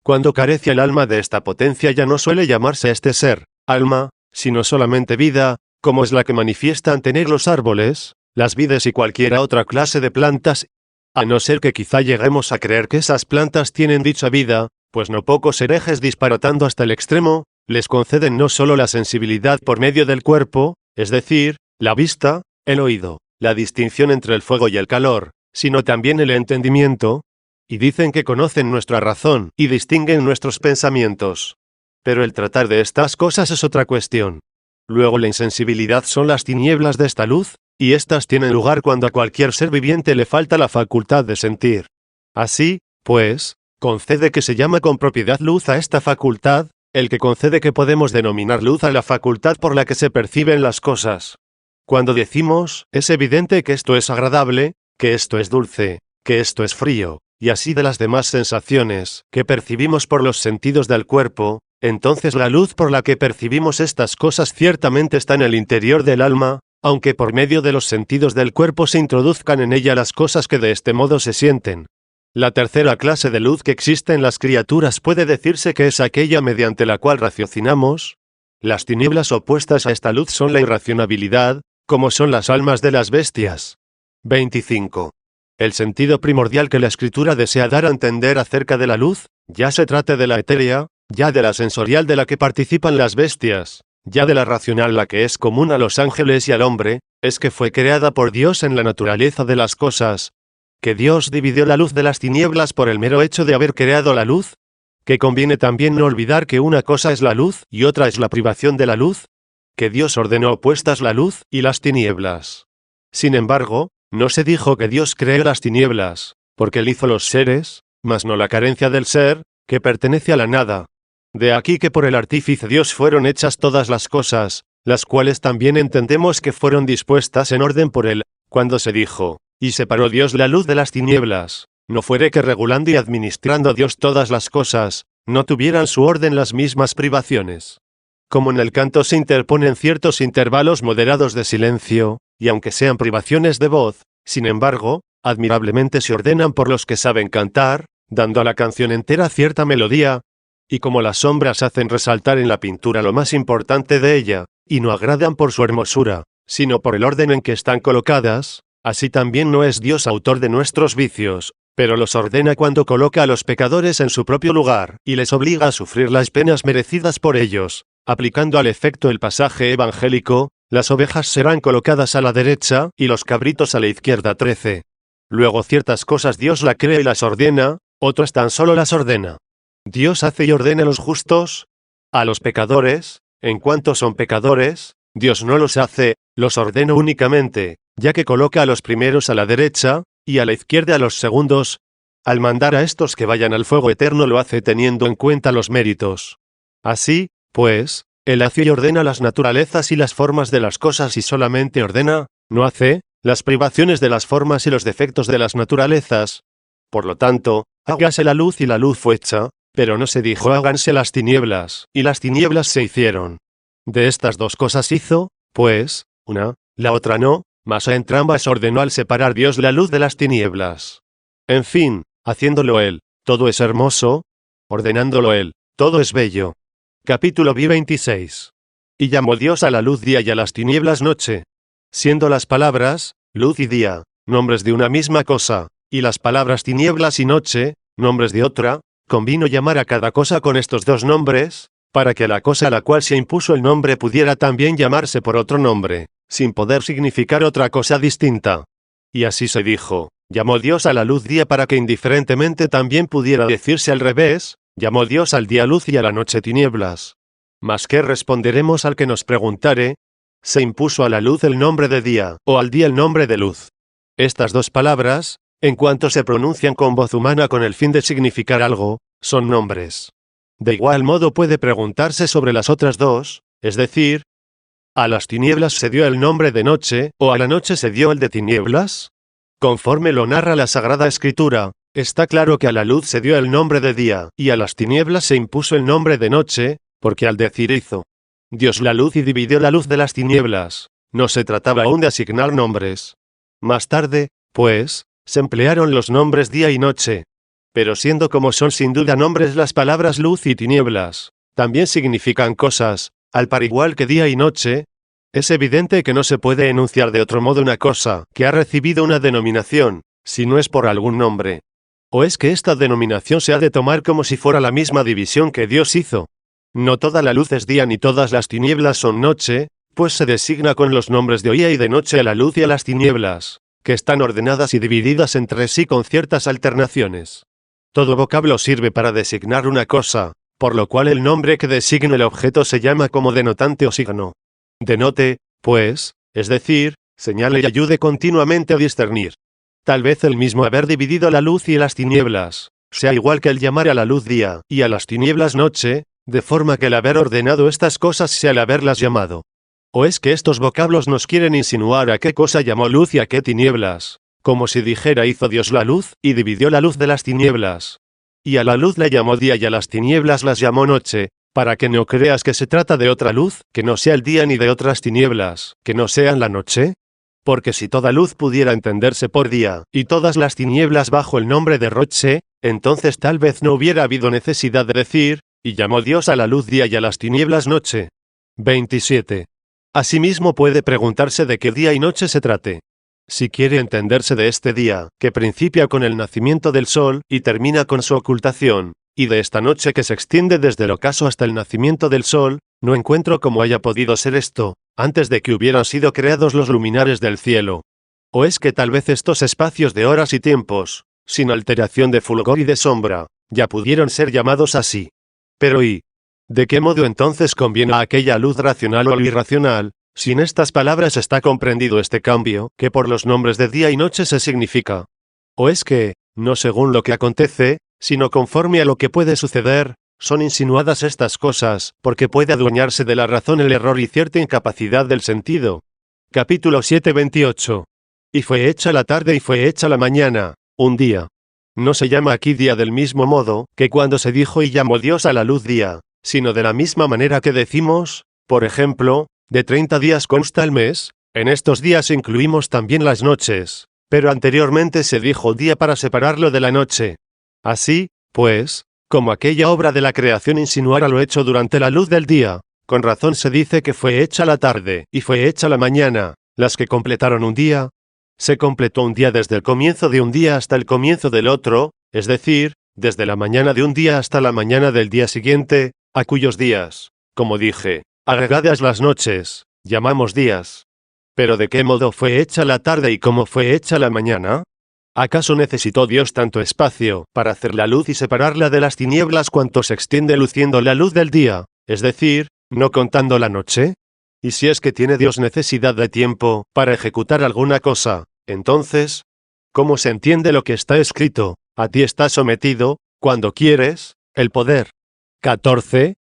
Cuando carece el alma de esta potencia ya no suele llamarse este ser, alma, sino solamente vida, como es la que manifiestan tener los árboles, las vides y cualquiera otra clase de plantas, a no ser que quizá lleguemos a creer que esas plantas tienen dicha vida, pues no pocos herejes disparatando hasta el extremo, les conceden no solo la sensibilidad por medio del cuerpo, es decir, la vista, el oído, la distinción entre el fuego y el calor, sino también el entendimiento, y dicen que conocen nuestra razón y distinguen nuestros pensamientos. Pero el tratar de estas cosas es otra cuestión. Luego la insensibilidad son las tinieblas de esta luz, y éstas tienen lugar cuando a cualquier ser viviente le falta la facultad de sentir. Así, pues, concede que se llama con propiedad luz a esta facultad, el que concede que podemos denominar luz a la facultad por la que se perciben las cosas. Cuando decimos, es evidente que esto es agradable, que esto es dulce, que esto es frío, y así de las demás sensaciones que percibimos por los sentidos del cuerpo, entonces la luz por la que percibimos estas cosas ciertamente está en el interior del alma, aunque por medio de los sentidos del cuerpo se introduzcan en ella las cosas que de este modo se sienten. La tercera clase de luz que existe en las criaturas puede decirse que es aquella mediante la cual raciocinamos. Las tinieblas opuestas a esta luz son la irracionabilidad, como son las almas de las bestias. 25. El sentido primordial que la escritura desea dar a entender acerca de la luz, ya se trate de la etérea, ya de la sensorial de la que participan las bestias, ya de la racional la que es común a los ángeles y al hombre, es que fue creada por Dios en la naturaleza de las cosas, que Dios dividió la luz de las tinieblas por el mero hecho de haber creado la luz, que conviene también no olvidar que una cosa es la luz y otra es la privación de la luz, que Dios ordenó opuestas la luz y las tinieblas. Sin embargo, no se dijo que Dios creó las tinieblas, porque Él hizo los seres, mas no la carencia del ser, que pertenece a la nada. De aquí que por el artífice Dios fueron hechas todas las cosas, las cuales también entendemos que fueron dispuestas en orden por Él, cuando se dijo, y separó Dios la luz de las tinieblas, no fuere que regulando y administrando Dios todas las cosas, no tuvieran su orden las mismas privaciones. Como en el canto se interponen ciertos intervalos moderados de silencio, y aunque sean privaciones de voz, sin embargo, admirablemente se ordenan por los que saben cantar, dando a la canción entera cierta melodía, y como las sombras hacen resaltar en la pintura lo más importante de ella, y no agradan por su hermosura, sino por el orden en que están colocadas, así también no es Dios autor de nuestros vicios, pero los ordena cuando coloca a los pecadores en su propio lugar, y les obliga a sufrir las penas merecidas por ellos, aplicando al efecto el pasaje evangélico, las ovejas serán colocadas a la derecha, y los cabritos a la izquierda. 13. Luego ciertas cosas Dios la crea y las ordena, otras tan solo las ordena. Dios hace y ordena a los justos, a los pecadores, en cuanto son pecadores, Dios no los hace, los ordena únicamente, ya que coloca a los primeros a la derecha, y a la izquierda a los segundos. Al mandar a estos que vayan al fuego eterno lo hace teniendo en cuenta los méritos. Así, pues, Él hace y ordena las naturalezas y las formas de las cosas y solamente ordena, no hace, las privaciones de las formas y los defectos de las naturalezas. Por lo tanto, hágase la luz y la luz fue hecha, pero no se dijo háganse las tinieblas, y las tinieblas se hicieron. De estas dos cosas hizo, pues, una, la otra no, mas a entrambas ordenó al separar Dios la luz de las tinieblas. En fin, haciéndolo Él, todo es hermoso, ordenándolo Él, todo es bello. Capítulo 26. Y llamó Dios a la luz día y a las tinieblas noche. Siendo las palabras, luz y día, nombres de una misma cosa, y las palabras tinieblas y noche, nombres de otra, convino llamar a cada cosa con estos dos nombres, para que la cosa a la cual se impuso el nombre pudiera también llamarse por otro nombre, sin poder significar otra cosa distinta. Y así se dijo, llamó Dios a la luz día para que indiferentemente también pudiera decirse al revés, llamó Dios al día luz y a la noche tinieblas. Mas ¿qué responderemos al que nos preguntare? ¿Se impuso a la luz el nombre de día, o al día el nombre de luz? Estas dos palabras, en cuanto se pronuncian con voz humana con el fin de significar algo, son nombres. De igual modo puede preguntarse sobre las otras dos, es decir, ¿a las tinieblas se dio el nombre de noche, o a la noche se dio el de tinieblas? Conforme lo narra la Sagrada Escritura, está claro que a la luz se dio el nombre de día, y a las tinieblas se impuso el nombre de noche, porque al decir hizo Dios la luz y dividió la luz de las tinieblas, no se trataba aún de asignar nombres. Más tarde, pues, se emplearon los nombres día y noche. Pero siendo como son sin duda nombres las palabras luz y tinieblas, también significan cosas, al par igual que día y noche. Es evidente que no se puede enunciar de otro modo una cosa que ha recibido una denominación, si no es por algún nombre. ¿O es que esta denominación se ha de tomar como si fuera la misma división que Dios hizo? No toda la luz es día ni todas las tinieblas son noche, pues se designa con los nombres de día y de noche a la luz y a las tinieblas, que están ordenadas y divididas entre sí con ciertas alternaciones. Todo vocablo sirve para designar una cosa, por lo cual el nombre que designa el objeto se llama como denotante o signo. Denote, pues, es decir, señale y ayude continuamente a discernir. Tal vez el mismo haber dividido la luz y las tinieblas, sea igual que el llamar a la luz día y a las tinieblas noche, de forma que el haber ordenado estas cosas sea el haberlas llamado. ¿O es que estos vocablos nos quieren insinuar a qué cosa llamó luz y a qué tinieblas? Como si dijera hizo Dios la luz, y dividió la luz de las tinieblas. Y a la luz la llamó día y a las tinieblas las llamó noche, para que no creas que se trata de otra luz, que no sea el día ni de otras tinieblas, que no sean la noche. Porque si toda luz pudiera entenderse por día, y todas las tinieblas bajo el nombre de noche, entonces tal vez no hubiera habido necesidad de decir, y llamó Dios a la luz día y a las tinieblas noche. 27. Asimismo puede preguntarse de qué día y noche se trate. Si quiere entenderse de este día, que principia con el nacimiento del sol y termina con su ocultación, y de esta noche que se extiende desde el ocaso hasta el nacimiento del sol, no encuentro cómo haya podido ser esto, antes de que hubieran sido creados los luminares del cielo. ¿O es que tal vez estos espacios de horas y tiempos, sin alteración de fulgor y de sombra, ya pudieron ser llamados así? Pero ¿y de qué modo entonces conviene a aquella luz racional o lo irracional, si en estas palabras está comprendido este cambio, que por los nombres de día y noche se significa? ¿O es que, no según lo que acontece, sino conforme a lo que puede suceder, son insinuadas estas cosas, porque puede adueñarse de la razón el error y cierta incapacidad del sentido? Capítulo 7:28. Y fue hecha la tarde y fue hecha la mañana, un día. No se llama aquí día del mismo modo que cuando se dijo y llamó Dios a la luz día, sino de la misma manera que decimos, por ejemplo, de 30 días consta el mes, en estos días incluimos también las noches, pero anteriormente se dijo día para separarlo de la noche. Así, pues, como aquella obra de la creación insinuara lo hecho durante la luz del día, con razón se dice que fue hecha la tarde y fue hecha la mañana, las que completaron un día. Se completó un día desde el comienzo de un día hasta el comienzo del otro, es decir, desde la mañana de un día hasta la mañana del día siguiente, a cuyos días, como dije, agregadas las noches, llamamos días. Pero ¿de qué modo fue hecha la tarde y cómo fue hecha la mañana? ¿Acaso necesitó Dios tanto espacio para hacer la luz y separarla de las tinieblas cuanto se extiende luciendo la luz del día, es decir, no contando la noche? Y si es que tiene Dios necesidad de tiempo para ejecutar alguna cosa, entonces, ¿cómo se entiende lo que está escrito? A ti está sometido, cuando quieres, el poder. 14.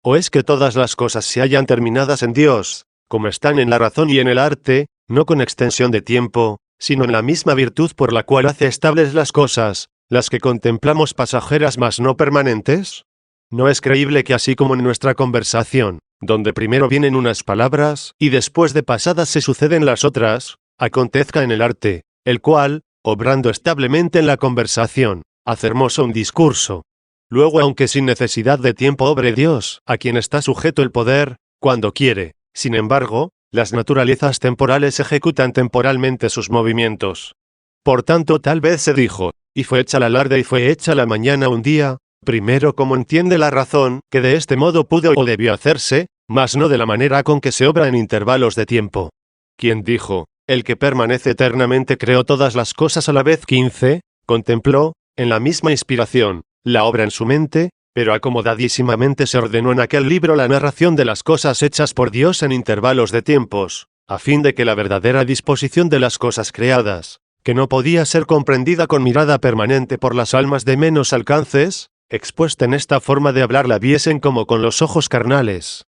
¿O es que todas las cosas se hallan terminadas en Dios, como están en la razón y en el arte, no con extensión de tiempo, sino en la misma virtud por la cual hace estables las cosas, las que contemplamos pasajeras mas no permanentes? ¿No es creíble que así como en nuestra conversación, donde primero vienen unas palabras, y después de pasadas se suceden las otras, acontezca en el arte, el cual, obrando establemente en la conversación, hace hermoso un discurso? Luego, aunque sin necesidad de tiempo obre Dios, a quien está sujeto el poder, cuando quiere, sin embargo, las naturalezas temporales ejecutan temporalmente sus movimientos. Por tanto, tal vez se dijo, y fue hecha la tarde y fue hecha la mañana un día, primero como entiende la razón, que de este modo pudo o debió hacerse, mas no de la manera con que se obra en intervalos de tiempo. Quien dijo, el que permanece eternamente creó todas las cosas a la vez. 15, contempló, en la misma inspiración, la obra en su mente, pero acomodadísimamente se ordenó en aquel libro la narración de las cosas hechas por Dios en intervalos de tiempos, a fin de que la verdadera disposición de las cosas creadas, que no podía ser comprendida con mirada permanente por las almas de menos alcances, expuesta en esta forma de hablar la viesen como con los ojos carnales.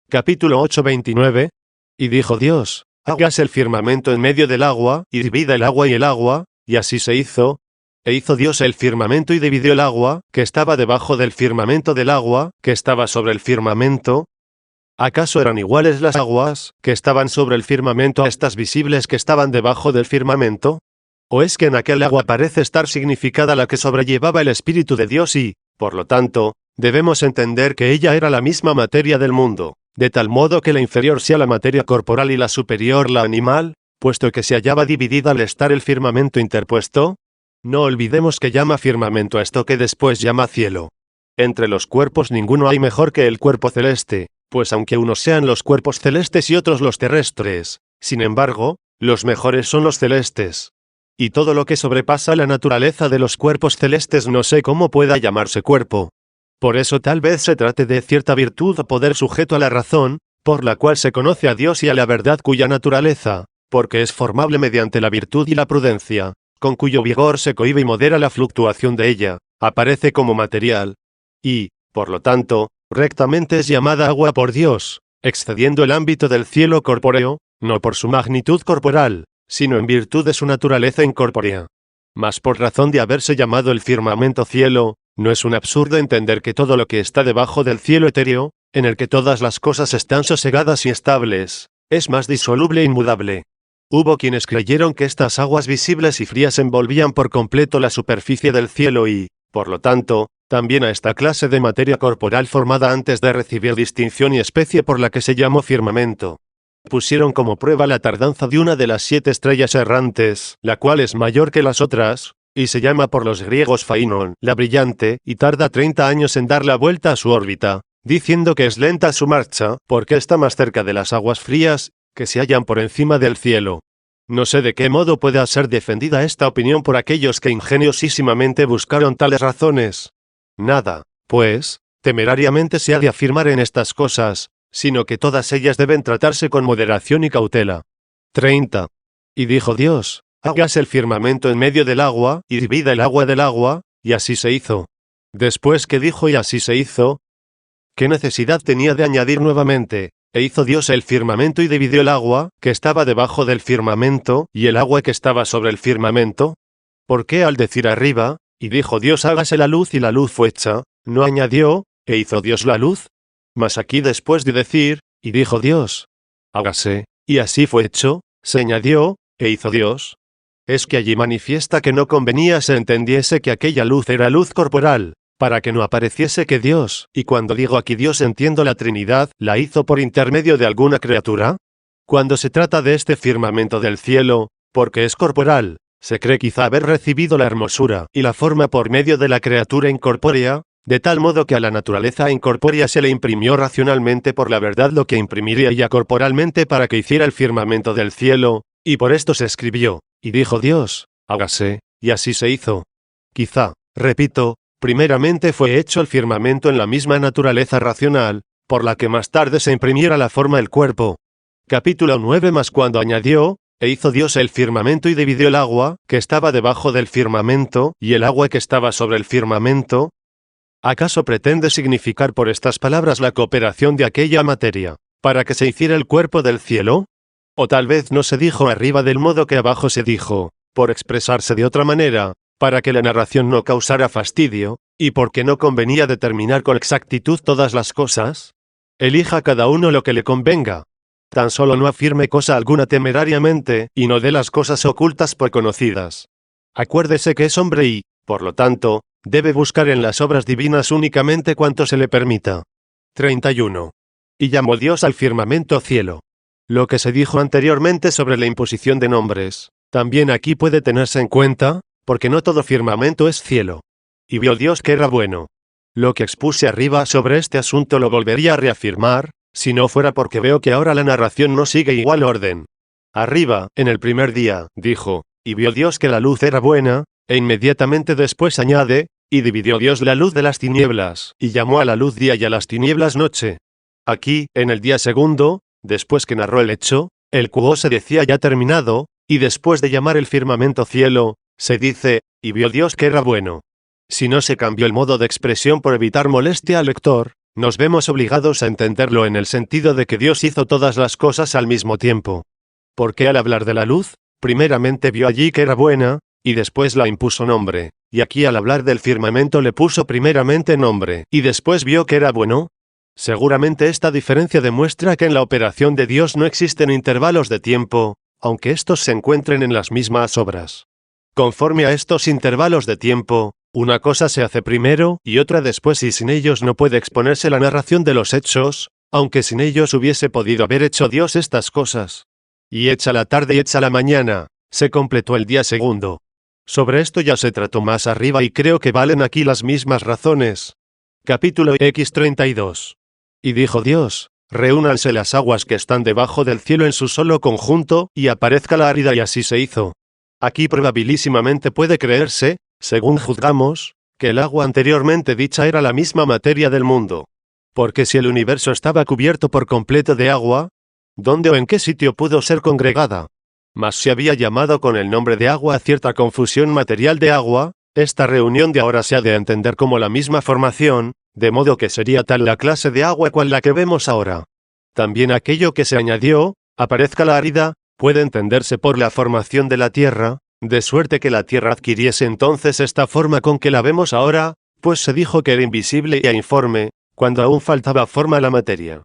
Capítulo 8:29. Y dijo Dios, hágase el firmamento en medio del agua, y divida el agua y el agua, y así se hizo. E hizo Dios el firmamento y dividió el agua, que estaba debajo del firmamento del agua, que estaba sobre el firmamento. ¿Acaso eran iguales las aguas, que estaban sobre el firmamento a estas visibles que estaban debajo del firmamento? ¿O es que en aquel agua parece estar significada la que sobrellevaba el Espíritu de Dios y, por lo tanto, debemos entender que ella era la misma materia del mundo, de tal modo que la inferior sea la materia corporal y la superior la animal, puesto que se hallaba dividida al estar el firmamento interpuesto? No olvidemos que llama firmamento a esto que después llama cielo. Entre los cuerpos ninguno hay mejor que el cuerpo celeste, pues aunque unos sean los cuerpos celestes y otros los terrestres, sin embargo, los mejores son los celestes. Y todo lo que sobrepasa la naturaleza de los cuerpos celestes no sé cómo pueda llamarse cuerpo. Por eso tal vez se trate de cierta virtud o poder sujeto a la razón, por la cual se conoce a Dios y a la verdad cuya naturaleza, porque es formable mediante la virtud y la prudencia, con cuyo vigor se cohíbe y modera la fluctuación de ella, aparece como material. Y, por lo tanto, rectamente es llamada agua por Dios, excediendo el ámbito del cielo corpóreo, no por su magnitud corporal, sino en virtud de su naturaleza incorpórea. Mas por razón de haberse llamado el firmamento cielo, no es un absurdo entender que todo lo que está debajo del cielo etéreo, en el que todas las cosas están sosegadas y estables, es más disoluble e inmudable. Hubo quienes creyeron que estas aguas visibles y frías envolvían por completo la superficie del cielo y, por lo tanto, también a esta clase de materia corporal formada antes de recibir distinción y especie por la que se llamó firmamento. Pusieron como prueba la tardanza de una de las 7 estrellas errantes, la cual es mayor que las otras, y se llama por los griegos Phainon, la brillante, y tarda 30 años en dar la vuelta a su órbita, diciendo que es lenta su marcha, porque está más cerca de las aguas frías, que se hallan por encima del cielo. No sé de qué modo pueda ser defendida esta opinión por aquellos que ingeniosísimamente buscaron tales razones. Nada, pues, temerariamente se ha de afirmar en estas cosas, sino que todas ellas deben tratarse con moderación y cautela. 30. Y dijo Dios, hágase el firmamento en medio del agua, y divida el agua del agua, y así se hizo. Después que dijo y así se hizo, ¿qué necesidad tenía de añadir nuevamente? E hizo Dios el firmamento y dividió el agua, que estaba debajo del firmamento, y el agua que estaba sobre el firmamento. ¿Por qué al decir arriba, y dijo Dios hágase la luz y la luz fue hecha, no añadió, e hizo Dios la luz? Mas aquí después de decir, y dijo Dios, hágase, y así fue hecho, se añadió, e hizo Dios. Es que allí manifiesta que no convenía se entendiese que aquella luz era luz corporal, para que no apareciese que Dios, y cuando digo aquí Dios entiendo la Trinidad, la hizo por intermedio de alguna criatura. Cuando se trata de este firmamento del cielo, porque es corporal, se cree quizá haber recibido la hermosura y la forma por medio de la criatura incorpórea, de tal modo que a la naturaleza incorpórea se le imprimió racionalmente por la verdad lo que imprimiría ella corporalmente para que hiciera el firmamento del cielo, y por esto se escribió, y dijo Dios, hágase, y así se hizo. Quizá, repito, primeramente fue hecho el firmamento en la misma naturaleza racional, por la que más tarde se imprimiera la forma del cuerpo. Capítulo 9. Mas cuando añadió, e hizo Dios el firmamento y dividió el agua, que estaba debajo del firmamento, y el agua que estaba sobre el firmamento. ¿Acaso pretende significar por estas palabras la cooperación de aquella materia, para que se hiciera el cuerpo del cielo? ¿O tal vez no se dijo arriba del modo que abajo se dijo, por expresarse de otra manera, para que la narración no causara fastidio, y porque no convenía determinar con exactitud todas las cosas? Elija cada uno lo que le convenga. Tan solo no afirme cosa alguna temerariamente, y no dé las cosas ocultas por conocidas. Acuérdese que es hombre y, por lo tanto, debe buscar en las obras divinas únicamente cuanto se le permita. 31. Y llamó Dios al firmamento cielo. Lo que se dijo anteriormente sobre la imposición de nombres, también aquí puede tenerse en cuenta, porque no todo firmamento es cielo. Y vio Dios que era bueno. Lo que expuse arriba sobre este asunto lo volvería a reafirmar, si no fuera porque veo que ahora la narración no sigue igual orden. Arriba, en el primer día, dijo, y vio Dios que la luz era buena, e inmediatamente después añade, y dividió Dios la luz de las tinieblas, y llamó a la luz día y a las tinieblas noche. Aquí, en el día segundo, después que narró el hecho, el cuo se decía ya terminado, y después de llamar el firmamento cielo, se dice, y vio Dios que era bueno. Si no se cambió el modo de expresión por evitar molestia al lector, nos vemos obligados a entenderlo en el sentido de que Dios hizo todas las cosas al mismo tiempo. Porque al hablar de la luz, primeramente vio allí que era buena, y después la impuso nombre, y aquí al hablar del firmamento le puso primeramente nombre, y después vio que era bueno. Seguramente esta diferencia demuestra que en la operación de Dios no existen intervalos de tiempo, aunque estos se encuentren en las mismas obras. Conforme a estos intervalos de tiempo, una cosa se hace primero y otra después y sin ellos no puede exponerse la narración de los hechos, aunque sin ellos hubiese podido haber hecho Dios estas cosas. Y hecha la tarde y hecha la mañana, se completó el día segundo. Sobre esto ya se trató más arriba y creo que valen aquí las mismas razones. Capítulo X32. Y dijo Dios, reúnanse las aguas que están debajo del cielo en su solo conjunto, y aparezca la árida, y así se hizo. Aquí probabilísimamente puede creerse, según juzgamos, que el agua anteriormente dicha era la misma materia del mundo. Porque si el universo estaba cubierto por completo de agua, ¿dónde o en qué sitio pudo ser congregada? Mas se había llamado con el nombre de agua a cierta confusión material de agua, esta reunión de ahora se ha de entender como la misma formación, de modo que sería tal la clase de agua cual la que vemos ahora. También aquello que se añadió, aparezca la árida, puede entenderse por la formación de la tierra, de suerte que la tierra adquiriese entonces esta forma con que la vemos ahora, pues se dijo que era invisible e informe, cuando aún faltaba forma a la materia.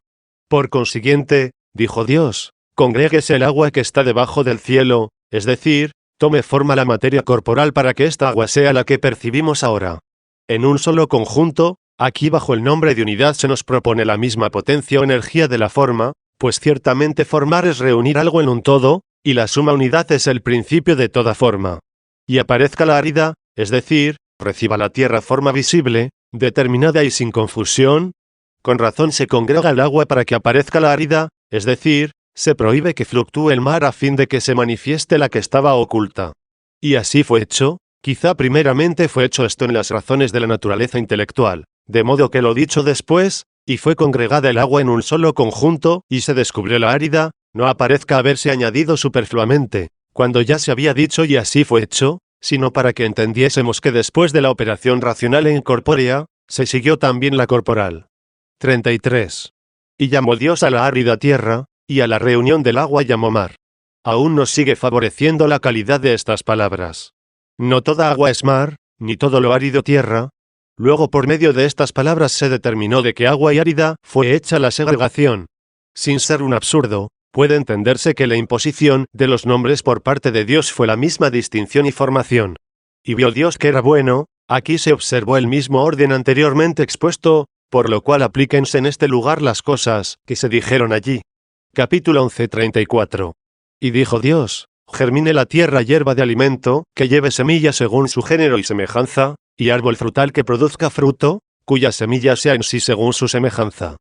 Por consiguiente, dijo Dios, congréguese el agua que está debajo del cielo, es decir, tome forma la materia corporal para que esta agua sea la que percibimos ahora. En un solo conjunto, aquí bajo el nombre de unidad se nos propone la misma potencia o energía de la forma, pues ciertamente formar es reunir algo en un todo, y la suma unidad es el principio de toda forma. Y aparezca la árida, es decir, reciba la tierra forma visible, determinada y sin confusión. Con razón se congrega el agua para que aparezca la árida, es decir, se prohíbe que fluctúe el mar a fin de que se manifieste la que estaba oculta. Y así fue hecho, quizá primeramente fue hecho esto en las razones de la naturaleza intelectual, de modo que lo dicho después, y fue congregada el agua en un solo conjunto, y se descubrió la árida, no aparezca haberse añadido superfluamente, cuando ya se había dicho y así fue hecho, sino para que entendiésemos que después de la operación racional e incorpórea, se siguió también la corporal. 33. Y llamó Dios a la árida tierra, y a la reunión del agua llamó mar. Aún nos sigue favoreciendo la calidad de estas palabras. No toda agua es mar, ni todo lo árido tierra. Luego por medio de estas palabras se determinó de que agua y árida fue hecha la segregación. Sin ser un absurdo, puede entenderse que la imposición de los nombres por parte de Dios fue la misma distinción y formación. Y vio Dios que era bueno, aquí se observó el mismo orden anteriormente expuesto, por lo cual aplíquense en este lugar las cosas que se dijeron allí. Capítulo 11:34. Y dijo Dios, germine la tierra hierba de alimento, que lleve semilla según su género y semejanza, y árbol frutal que produzca fruto, cuya semilla sea en sí según su semejanza.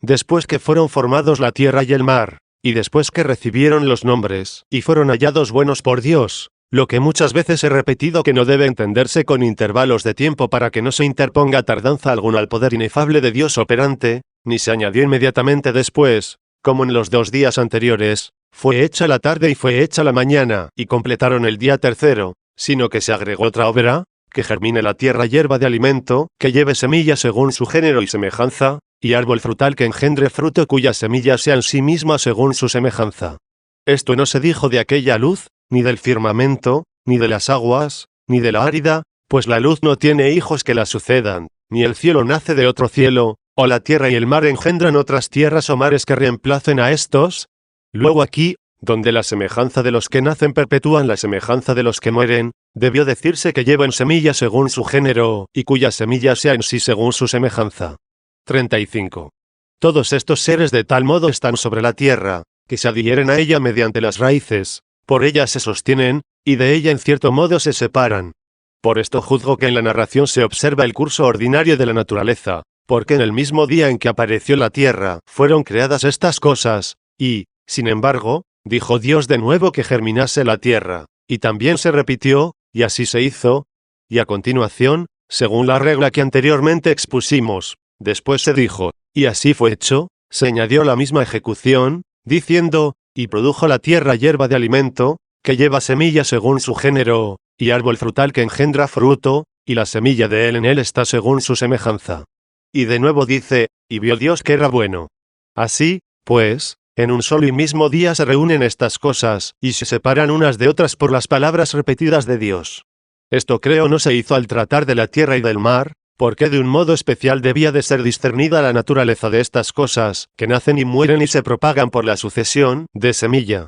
Después que fueron formados la tierra y el mar, y después que recibieron los nombres, y fueron hallados buenos por Dios, lo que muchas veces he repetido que no debe entenderse con intervalos de tiempo para que no se interponga tardanza alguna al poder inefable de Dios operante, ni se añadió inmediatamente después, como en los 2 días anteriores, fue hecha la tarde y fue hecha la mañana, y completaron el día tercero, sino que se agregó otra obra, que germine la tierra hierba de alimento, que lleve semilla según su género y semejanza, y árbol frutal que engendre fruto cuya semilla sea en sí misma según su semejanza. Esto no se dijo de aquella luz, ni del firmamento, ni de las aguas, ni de la árida, pues la luz no tiene hijos que la sucedan, ni el cielo nace de otro cielo, o la tierra y el mar engendran otras tierras o mares que reemplacen a estos. Luego aquí, donde la semejanza de los que nacen perpetúan la semejanza de los que mueren, debió decirse que llevan semilla según su género, y cuya semilla sea en sí según su semejanza. 35. Todos estos seres de tal modo están sobre la tierra, que se adhieren a ella mediante las raíces, por ella se sostienen, y de ella en cierto modo se separan. Por esto juzgo que en la narración se observa el curso ordinario de la naturaleza, porque en el mismo día en que apareció la tierra, fueron creadas estas cosas, y, sin embargo, dijo Dios de nuevo que germinase la tierra, y también se repitió, y así se hizo, y a continuación, según la regla que anteriormente expusimos, después se dijo, y así fue hecho, se añadió la misma ejecución, diciendo, y produjo la tierra hierba de alimento, que lleva semilla según su género, y árbol frutal que engendra fruto, y la semilla de él en él está según su semejanza. Y de nuevo dice, y vio Dios que era bueno. Así, pues, en un solo y mismo día se reúnen estas cosas, y se separan unas de otras por las palabras repetidas de Dios. Esto creo no se hizo al tratar de la tierra y del mar, porque de un modo especial debía de ser discernida la naturaleza de estas cosas, que nacen y mueren y se propagan por la sucesión de semilla.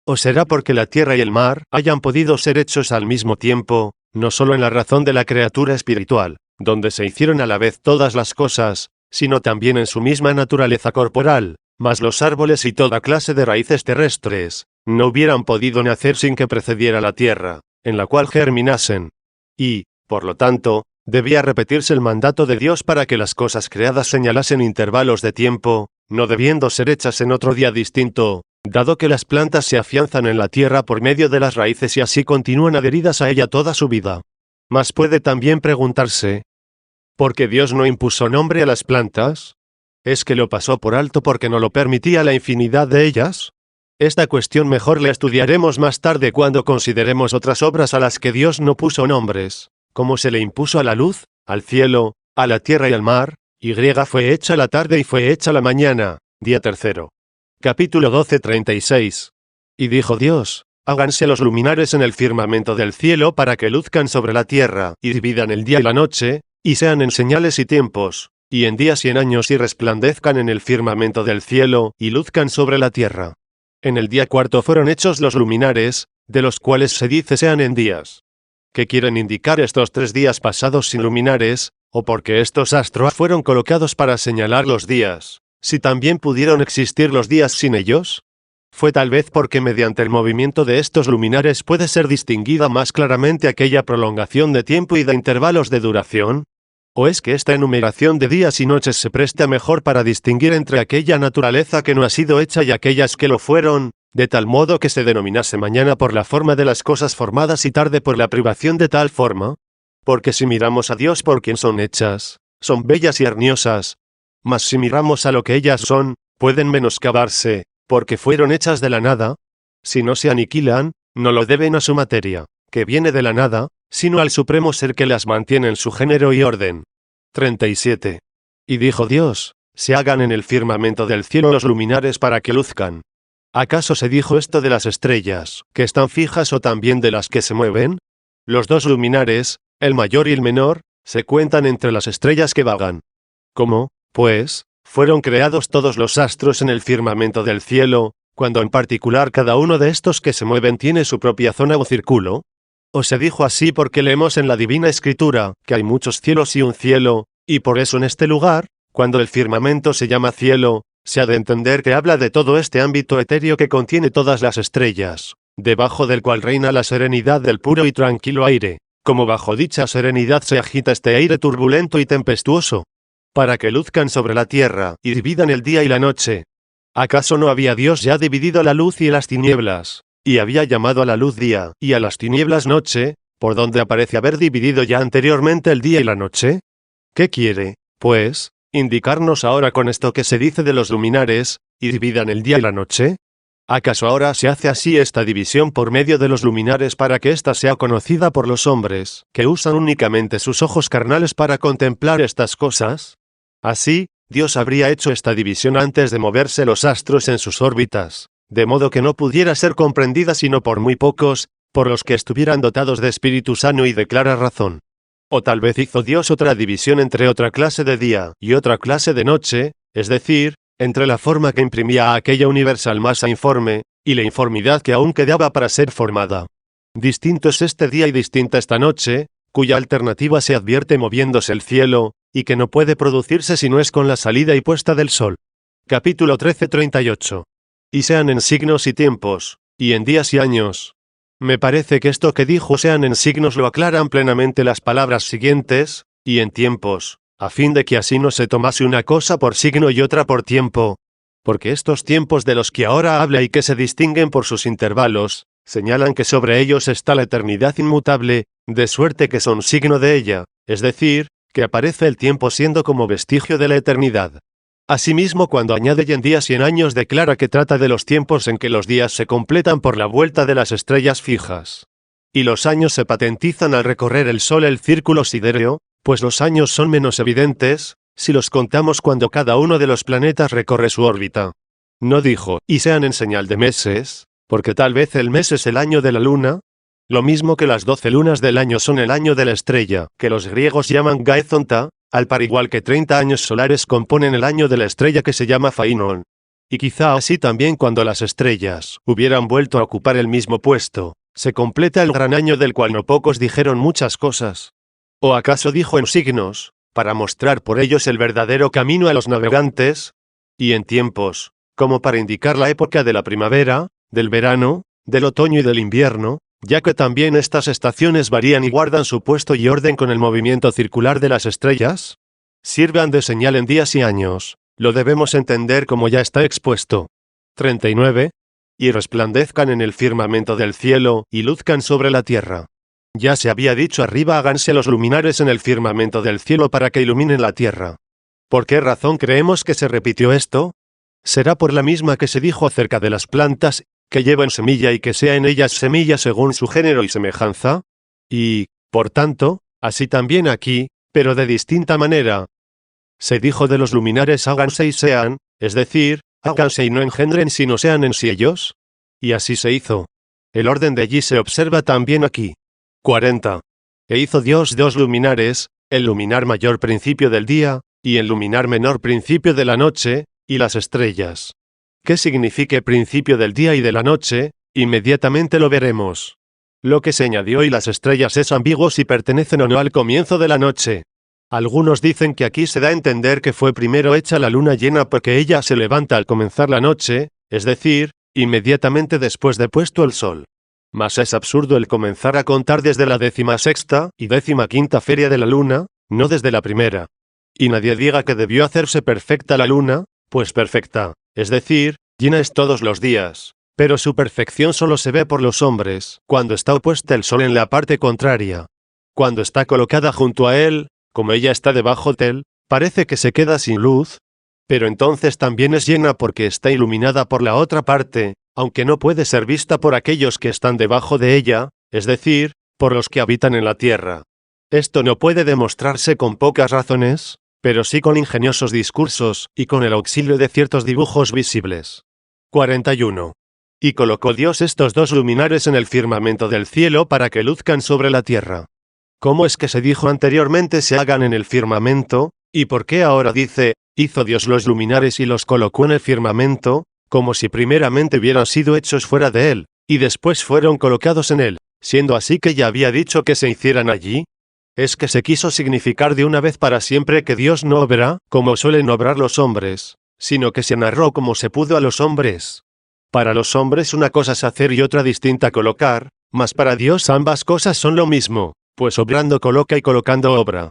¿O será porque la tierra y el mar hayan podido ser hechos al mismo tiempo, no solo en la razón de la criatura espiritual, donde se hicieron a la vez todas las cosas, sino también en su misma naturaleza corporal, mas los árboles y toda clase de raíces terrestres, no hubieran podido nacer sin que precediera la tierra, en la cual germinasen? Y, por lo tanto, debía repetirse el mandato de Dios para que las cosas creadas señalasen intervalos de tiempo, no debiendo ser hechas en otro día distinto, dado que las plantas se afianzan en la tierra por medio de las raíces y así continúan adheridas a ella toda su vida. Mas puede también preguntarse, ¿por qué Dios no impuso nombre a las plantas? ¿Es que lo pasó por alto porque no lo permitía la infinidad de ellas? Esta cuestión mejor la estudiaremos más tarde cuando consideremos otras obras a las que Dios no puso nombres, como se le impuso a la luz, al cielo, a la tierra y al mar. Y fue hecha la tarde y fue hecha la mañana, día tercero. Capítulo 12, 36. Y dijo Dios, háganse los luminares en el firmamento del cielo para que luzcan sobre la tierra, y dividan el día y la noche, y sean en señales y tiempos, y en días y en años y resplandezcan en el firmamento del cielo, y luzcan sobre la tierra. En el día cuarto fueron hechos los luminares, de los cuales se dice sean en días. ¿Qué quieren indicar estos 3 días pasados sin luminares, o porque estos astros fueron colocados para señalar los días, si también pudieron existir los días sin ellos? Fue tal vez porque mediante el movimiento de estos luminares puede ser distinguida más claramente aquella prolongación de tiempo y de intervalos de duración. ¿O es que esta enumeración de días y noches se presta mejor para distinguir entre aquella naturaleza que no ha sido hecha y aquellas que lo fueron, de tal modo que se denominase mañana por la forma de las cosas formadas y tarde por la privación de tal forma? Porque si miramos a Dios por quien son hechas, son bellas y herniosas, mas si miramos a lo que ellas son, pueden menoscabarse, porque fueron hechas de la nada. Si no se aniquilan, no lo deben a su materia, que viene de la nada, sino al supremo ser que las mantiene en su género y orden. 37. Y dijo Dios, se hagan en el firmamento del cielo los luminares para que luzcan. ¿Acaso se dijo esto de las estrellas, que están fijas o también de las que se mueven? Los 2 luminares, el mayor y el menor, se cuentan entre las estrellas que vagan. ¿Cómo, pues, fueron creados todos los astros en el firmamento del cielo, cuando en particular cada uno de estos que se mueven tiene su propia zona o círculo? ¿O se dijo así porque leemos en la Divina Escritura, que hay muchos cielos y un cielo, y por eso en este lugar, cuando el firmamento se llama cielo, se ha de entender que habla de todo este ámbito etéreo que contiene todas las estrellas, debajo del cual reina la serenidad del puro y tranquilo aire, como bajo dicha serenidad se agita este aire turbulento y tempestuoso, para que luzcan sobre la tierra, y dividan el día y la noche. ¿Acaso no había Dios ya dividido la luz y las tinieblas, y había llamado a la luz día, y a las tinieblas noche, por donde aparece haber dividido ya anteriormente el día y la noche? ¿Qué quiere, pues, indicarnos ahora con esto que se dice de los luminares, y dividan el día y la noche? ¿Acaso ahora se hace así esta división por medio de los luminares para que ésta sea conocida por los hombres, que usan únicamente sus ojos carnales para contemplar estas cosas? Así, Dios habría hecho esta división antes de moverse los astros en sus órbitas, de modo que no pudiera ser comprendida sino por muy pocos, por los que estuvieran dotados de espíritu sano y de clara razón. O tal vez hizo Dios otra división entre otra clase de día y otra clase de noche, es decir, entre la forma que imprimía a aquella universal masa informe, y la informidad que aún quedaba para ser formada. Distinto es este día y distinta esta noche, cuya alternativa se advierte moviéndose el cielo, y que no puede producirse si no es con la salida y puesta del sol. Capítulo 13:38. Y sean en signos y tiempos, y en días y años. Me parece que esto que dijo sean en signos lo aclaran plenamente las palabras siguientes, y en tiempos, a fin de que así no se tomase una cosa por signo y otra por tiempo. Porque estos tiempos de los que ahora habla y que se distinguen por sus intervalos, señalan que sobre ellos está la eternidad inmutable, de suerte que son signo de ella, es decir, que aparece el tiempo siendo como vestigio de la eternidad. Asimismo, cuando añade y en días y en años declara que trata de los tiempos en que los días se completan por la vuelta de las estrellas fijas. Y los años se patentizan al recorrer el Sol el círculo sidéreo, pues los años son menos evidentes, si los contamos cuando cada uno de los planetas recorre su órbita. No dijo, y sean en señal de meses, porque tal vez el mes es el año de la luna. Lo mismo que las 12 lunas del año son el año de la estrella, que los griegos llaman Gaezonta, al par igual que 30 años solares componen el año de la estrella que se llama Fainon. Y quizá así también cuando las estrellas hubieran vuelto a ocupar el mismo puesto, se completa el gran año del cual no pocos dijeron muchas cosas. ¿O acaso dijo en signos, para mostrar por ellos el verdadero camino a los navegantes? Y en tiempos, como para indicar la época de la primavera, del verano, del otoño y del invierno, ya que también estas estaciones varían y guardan su puesto y orden con el movimiento circular de las estrellas? Sirvan de señal en días y años, lo debemos entender como ya está expuesto. 39. Y resplandezcan en el firmamento del cielo, y luzcan sobre la tierra. Ya se había dicho arriba, háganse los luminares en el firmamento del cielo para que iluminen la tierra. ¿Por qué razón creemos que se repitió esto? ¿Será por la misma que se dijo acerca de las plantas, que llevan semilla y que sea en ellas semilla según su género y semejanza? Y, por tanto, así también aquí, pero de distinta manera. Se dijo de los luminares háganse y sean, es decir, háganse y no engendren sino sean en sí ellos. Y así se hizo. El orden de allí se observa también aquí. 40. E hizo Dios dos luminares, el luminar mayor principio del día, y el luminar menor principio de la noche, y las estrellas. ¿Qué signifique principio del día y de la noche? Inmediatamente lo veremos. Lo que se añadió y las estrellas es ambiguo si pertenecen o no al comienzo de la noche. Algunos dicen que aquí se da a entender que fue primero hecha la luna llena porque ella se levanta al comenzar la noche, es decir, inmediatamente después de puesto el sol. Mas es absurdo el comenzar a contar desde la 16ª y 15ª feria de la luna, no desde la primera. Y nadie diga que debió hacerse perfecta la luna, pues perfecta, es decir, llena es todos los días, pero su perfección solo se ve por los hombres, cuando está opuesta el sol en la parte contraria. Cuando está colocada junto a él, como ella está debajo de él, parece que se queda sin luz, pero entonces también es llena porque está iluminada por la otra parte, aunque no puede ser vista por aquellos que están debajo de ella, es decir, por los que habitan en la tierra. Esto no puede demostrarse con pocas razones, pero sí con ingeniosos discursos, y con el auxilio de ciertos dibujos visibles. 41. Y colocó Dios estos dos luminares en el firmamento del cielo para que luzcan sobre la tierra. ¿Cómo es que se dijo anteriormente se hagan en el firmamento, y por qué ahora dice, hizo Dios los luminares y los colocó en el firmamento, como si primeramente hubieran sido hechos fuera de él, y después fueron colocados en él, siendo así que ya había dicho que se hicieran allí? ¿Es que se quiso significar de una vez para siempre que Dios no obra, como suelen obrar los hombres, sino que se narró como se pudo a los hombres? Para los hombres una cosa es hacer y otra distinta colocar, mas para Dios ambas cosas son lo mismo, pues obrando coloca y colocando obra.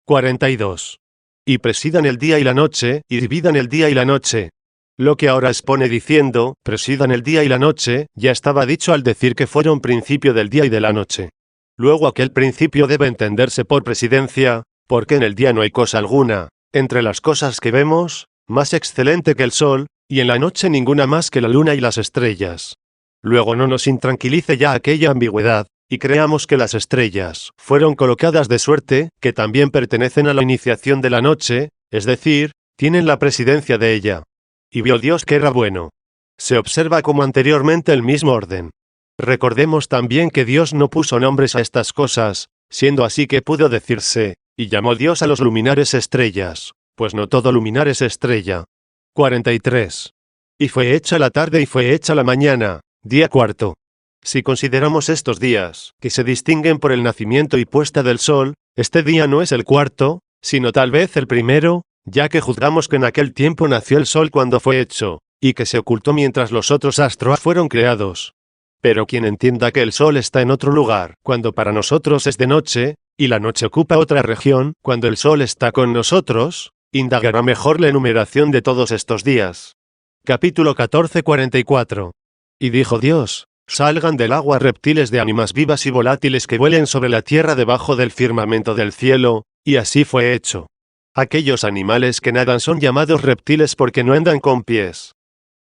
42. Y presidan el día y la noche, y dividan el día y la noche. Lo que ahora expone diciendo, presidan el día y la noche, ya estaba dicho al decir que fueron principio del día y de la noche. Luego aquel principio debe entenderse por presidencia, porque en el día no hay cosa alguna, entre las cosas que vemos, más excelente que el sol, y en la noche ninguna más que la luna y las estrellas. Luego no nos intranquilice ya aquella ambigüedad, y creamos que las estrellas fueron colocadas de suerte que también pertenecen a la iniciación de la noche, es decir, tienen la presidencia de ella. Y vio Dios que era bueno. Se observa como anteriormente el mismo orden. Recordemos también que Dios no puso nombres a estas cosas, siendo así que pudo decirse, y llamó Dios a los luminares estrellas, pues no todo luminar es estrella. 43. Y fue hecha la tarde y fue hecha la mañana, día cuarto. Si consideramos estos días, que se distinguen por el nacimiento y puesta del sol, este día no es el cuarto, sino tal vez el primero, ya que juzgamos que en aquel tiempo nació el sol cuando fue hecho, y que se ocultó mientras los otros astros fueron creados. Pero quien entienda que el sol está en otro lugar, cuando para nosotros es de noche, y la noche ocupa otra región, cuando el sol está con nosotros, indagará mejor la enumeración de todos estos días. Capítulo 14, 44. Y dijo Dios, salgan del agua reptiles de ánimas vivas y volátiles que vuelen sobre la tierra debajo del firmamento del cielo, y así fue hecho. Aquellos animales que nadan son llamados reptiles porque no andan con pies.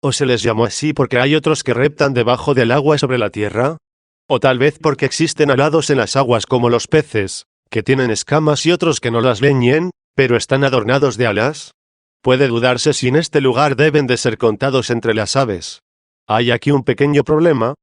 ¿O se les llamó así porque hay otros que reptan debajo del agua sobre la tierra? ¿O tal vez porque existen alados en las aguas como los peces, que tienen escamas y otros que no las leñen, pero están adornados de alas? Puede dudarse si en este lugar deben de ser contados entre las aves. Hay aquí un pequeño problema.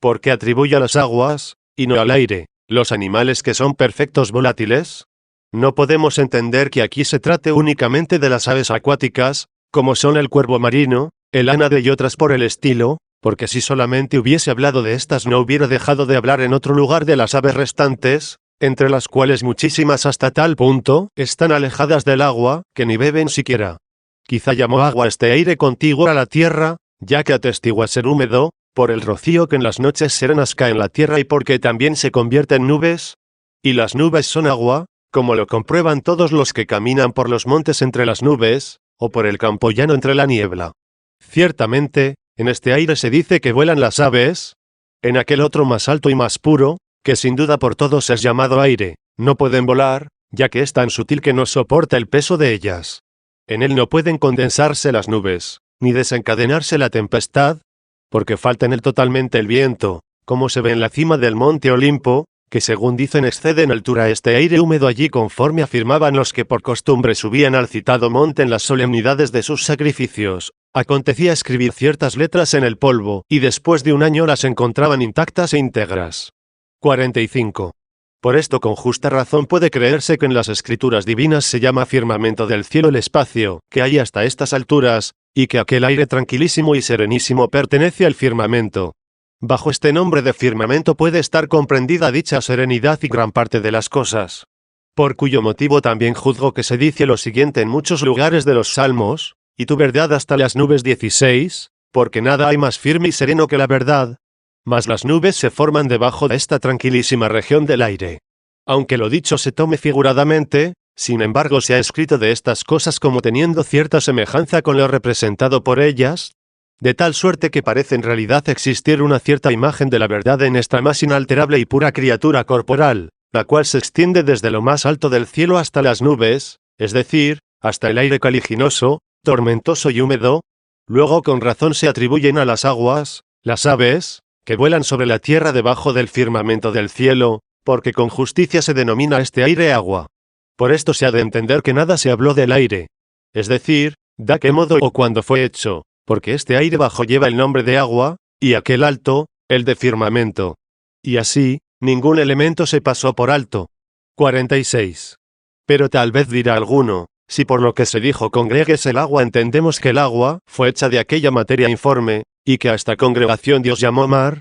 ¿Por qué atribuye a las aguas, y no al aire, los animales que son perfectos volátiles? No podemos entender que aquí se trate únicamente de las aves acuáticas, como son el cuervo marino, el ánade y otras por el estilo, porque si solamente hubiese hablado de estas no hubiera dejado de hablar en otro lugar de las aves restantes, entre las cuales muchísimas hasta tal punto están alejadas del agua, que ni beben siquiera. Quizá llamó agua este aire contiguo a la tierra, ya que atestigua ser húmedo, por el rocío que en las noches serenas cae en la tierra y porque también se convierte en nubes. Y las nubes son agua, como lo comprueban todos los que caminan por los montes entre las nubes, o por el campo llano entre la niebla. Ciertamente, en este aire se dice que vuelan las aves. En aquel otro más alto y más puro, que sin duda por todos es llamado aire, no pueden volar, ya que es tan sutil que no soporta el peso de ellas. En él no pueden condensarse las nubes, ni desencadenarse la tempestad, porque falta en él totalmente el viento, como se ve en la cima del monte Olimpo, que según dicen excede en altura este aire húmedo allí conforme afirmaban los que por costumbre subían al citado monte en las solemnidades de sus sacrificios. Acontecía escribir ciertas letras en el polvo, y después de un año las encontraban intactas e íntegras. 45. Por esto con justa razón puede creerse que en las escrituras divinas se llama firmamento del cielo el espacio, que hay hasta estas alturas, y que aquel aire tranquilísimo y serenísimo pertenece al firmamento. Bajo este nombre de firmamento puede estar comprendida dicha serenidad y gran parte de las cosas. Por cuyo motivo también juzgo que se dice lo siguiente en muchos lugares de los Salmos, y tu verdad hasta las nubes 16, porque nada hay más firme y sereno que la verdad. Mas las nubes se forman debajo de esta tranquilísima región del aire. Aunque lo dicho se tome figuradamente, sin embargo se ha escrito de estas cosas como teniendo cierta semejanza con lo representado por ellas, de tal suerte que parece en realidad existir una cierta imagen de la verdad en esta más inalterable y pura criatura corporal, la cual se extiende desde lo más alto del cielo hasta las nubes, es decir, hasta el aire caliginoso, tormentoso y húmedo. Luego con razón se atribuyen a las aguas, las aves, que vuelan sobre la tierra debajo del firmamento del cielo, porque con justicia se denomina este aire agua. Por esto se ha de entender que nada se habló del aire, es decir, de qué modo o cuándo fue hecho, porque este aire bajo lleva el nombre de agua, y aquel alto, el de firmamento. Y así, ningún elemento se pasó por alto. 46. Pero tal vez dirá alguno, si por lo que se dijo congregues el agua entendemos que el agua fue hecha de aquella materia informe, y que a esta congregación Dios llamó mar.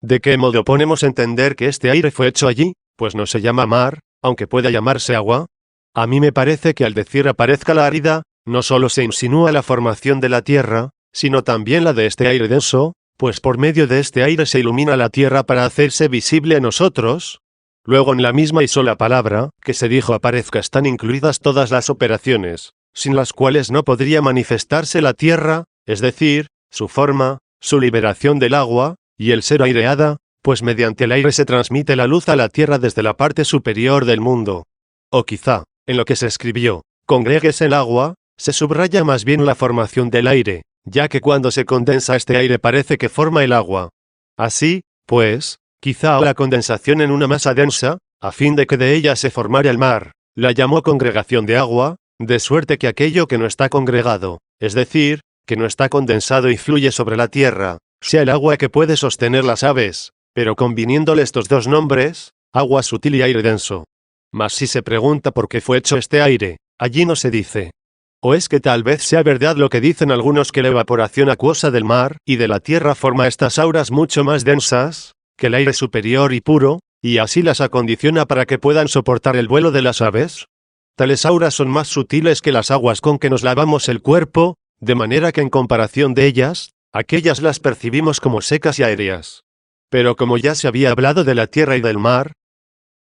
¿De qué modo podemos entender que este aire fue hecho allí, pues no se llama mar, aunque pueda llamarse agua? A mí me parece que al decir aparezca la árida, no solo se insinúa la formación de la tierra, sino también la de este aire denso, pues por medio de este aire se ilumina la tierra para hacerse visible a nosotros. Luego en la misma y sola palabra, que se dijo aparezca están incluidas todas las operaciones, sin las cuales no podría manifestarse la tierra, es decir, su forma, su liberación del agua, y el ser aireada, pues mediante el aire se transmite la luz a la tierra desde la parte superior del mundo. O quizá, en lo que se escribió, congregues el agua, se subraya más bien la formación del aire, ya que cuando se condensa este aire parece que forma el agua. Así, pues, quizá la condensación en una masa densa, a fin de que de ella se formara el mar, la llamó congregación de agua, de suerte que aquello que no está congregado, es decir, que no está condensado y fluye sobre la tierra, sea el agua que puede sostener las aves, pero conviniéndole estos dos nombres, agua sutil y aire denso. Mas si se pregunta por qué fue hecho este aire, allí no se dice. ¿O es que tal vez sea verdad lo que dicen algunos que la evaporación acuosa del mar y de la tierra forma estas auras mucho más densas que el aire superior y puro, y así las acondiciona para que puedan soportar el vuelo de las aves? Tales auras son más sutiles que las aguas con que nos lavamos el cuerpo, de manera que en comparación de ellas, aquellas las percibimos como secas y aéreas. Pero como ya se había hablado de la tierra y del mar,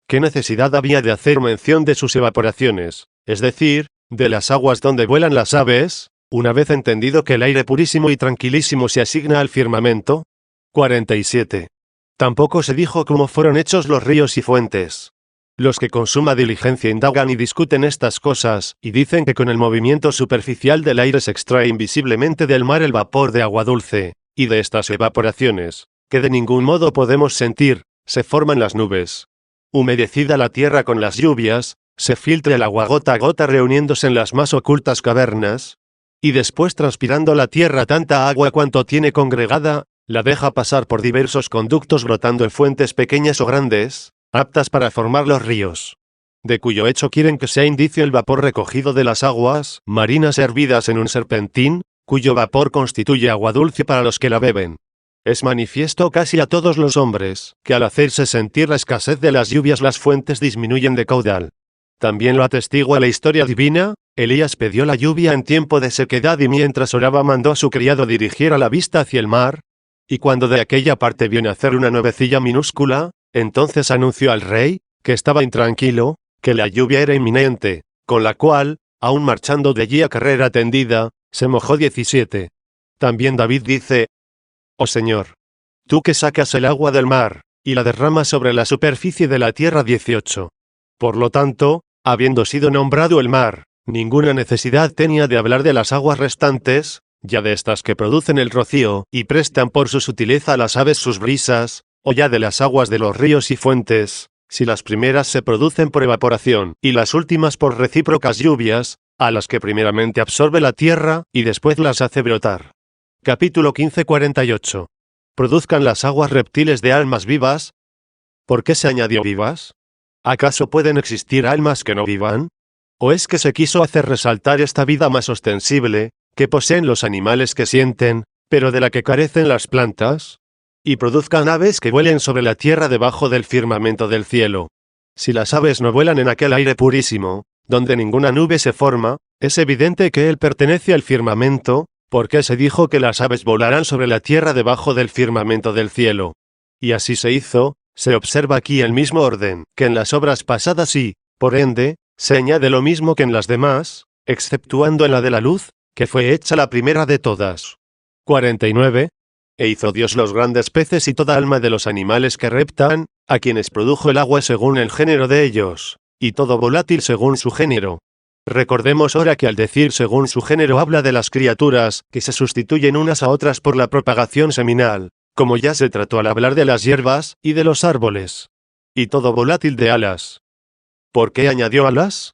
¿qué necesidad había de hacer mención de sus evaporaciones, es decir, de las aguas donde vuelan las aves, una vez entendido que el aire purísimo y tranquilísimo se asigna al firmamento? 47. Tampoco se dijo cómo fueron hechos los ríos y fuentes. Los que con suma diligencia indagan y discuten estas cosas, y dicen que con el movimiento superficial del aire se extrae invisiblemente del mar el vapor de agua dulce, y de estas evaporaciones, que de ningún modo podemos sentir, se forman las nubes. Humedecida la tierra con las lluvias, se filtra el agua gota a gota reuniéndose en las más ocultas cavernas, y después transpirando la tierra tanta agua cuanto tiene congregada, la deja pasar por diversos conductos brotando en fuentes pequeñas o grandes, aptas para formar los ríos, de cuyo hecho quieren que sea indicio el vapor recogido de las aguas marinas hervidas en un serpentín, cuyo vapor constituye agua dulce para los que la beben. Es manifiesto casi a todos los hombres, que al hacerse sentir la escasez de las lluvias las fuentes disminuyen de caudal. También lo atestigua la historia divina, Elías pidió la lluvia en tiempo de sequedad y mientras oraba mandó a su criado dirigiera la vista hacia el mar, y cuando de aquella parte vio nacer una nuevecilla minúscula, entonces anunció al rey, que estaba intranquilo, que la lluvia era inminente, con la cual, aun marchando de allí a carrera tendida, se mojó 17. También David dice: Oh Señor, tú que sacas el agua del mar, y la derramas sobre la superficie de la tierra 18. Por lo tanto, habiendo sido nombrado el mar, ninguna necesidad tenía de hablar de las aguas restantes, ya de estas que producen el rocío, y prestan por su sutileza a las aves sus brisas, o ya de las aguas de los ríos y fuentes, si las primeras se producen por evaporación, y las últimas por recíprocas lluvias, a las que primeramente absorbe la tierra, y después las hace brotar. Capítulo 15, 48. Produzcan las aguas reptiles de almas vivas. ¿Por qué se añadió vivas? ¿Acaso pueden existir almas que no vivan? ¿O es que se quiso hacer resaltar esta vida más ostensible, que poseen los animales que sienten, pero de la que carecen las plantas? Y produzcan aves que vuelen sobre la tierra debajo del firmamento del cielo. Si las aves no vuelan en aquel aire purísimo, donde ninguna nube se forma, es evidente que él pertenece al firmamento, porque se dijo que las aves volarán sobre la tierra debajo del firmamento del cielo. Y así se hizo, se observa aquí el mismo orden que en las obras pasadas y, por ende, se añade lo mismo que en las demás, exceptuando en la de la luz, que fue hecha la primera de todas. 49. E hizo Dios los grandes peces y toda alma de los animales que reptan, a quienes produjo el agua según el género de ellos, y todo volátil según su género. Recordemos ahora que al decir según su género habla de las criaturas que se sustituyen unas a otras por la propagación seminal, como ya se trató al hablar de las hierbas y de los árboles. Y todo volátil de alas. ¿Por qué añadió alas?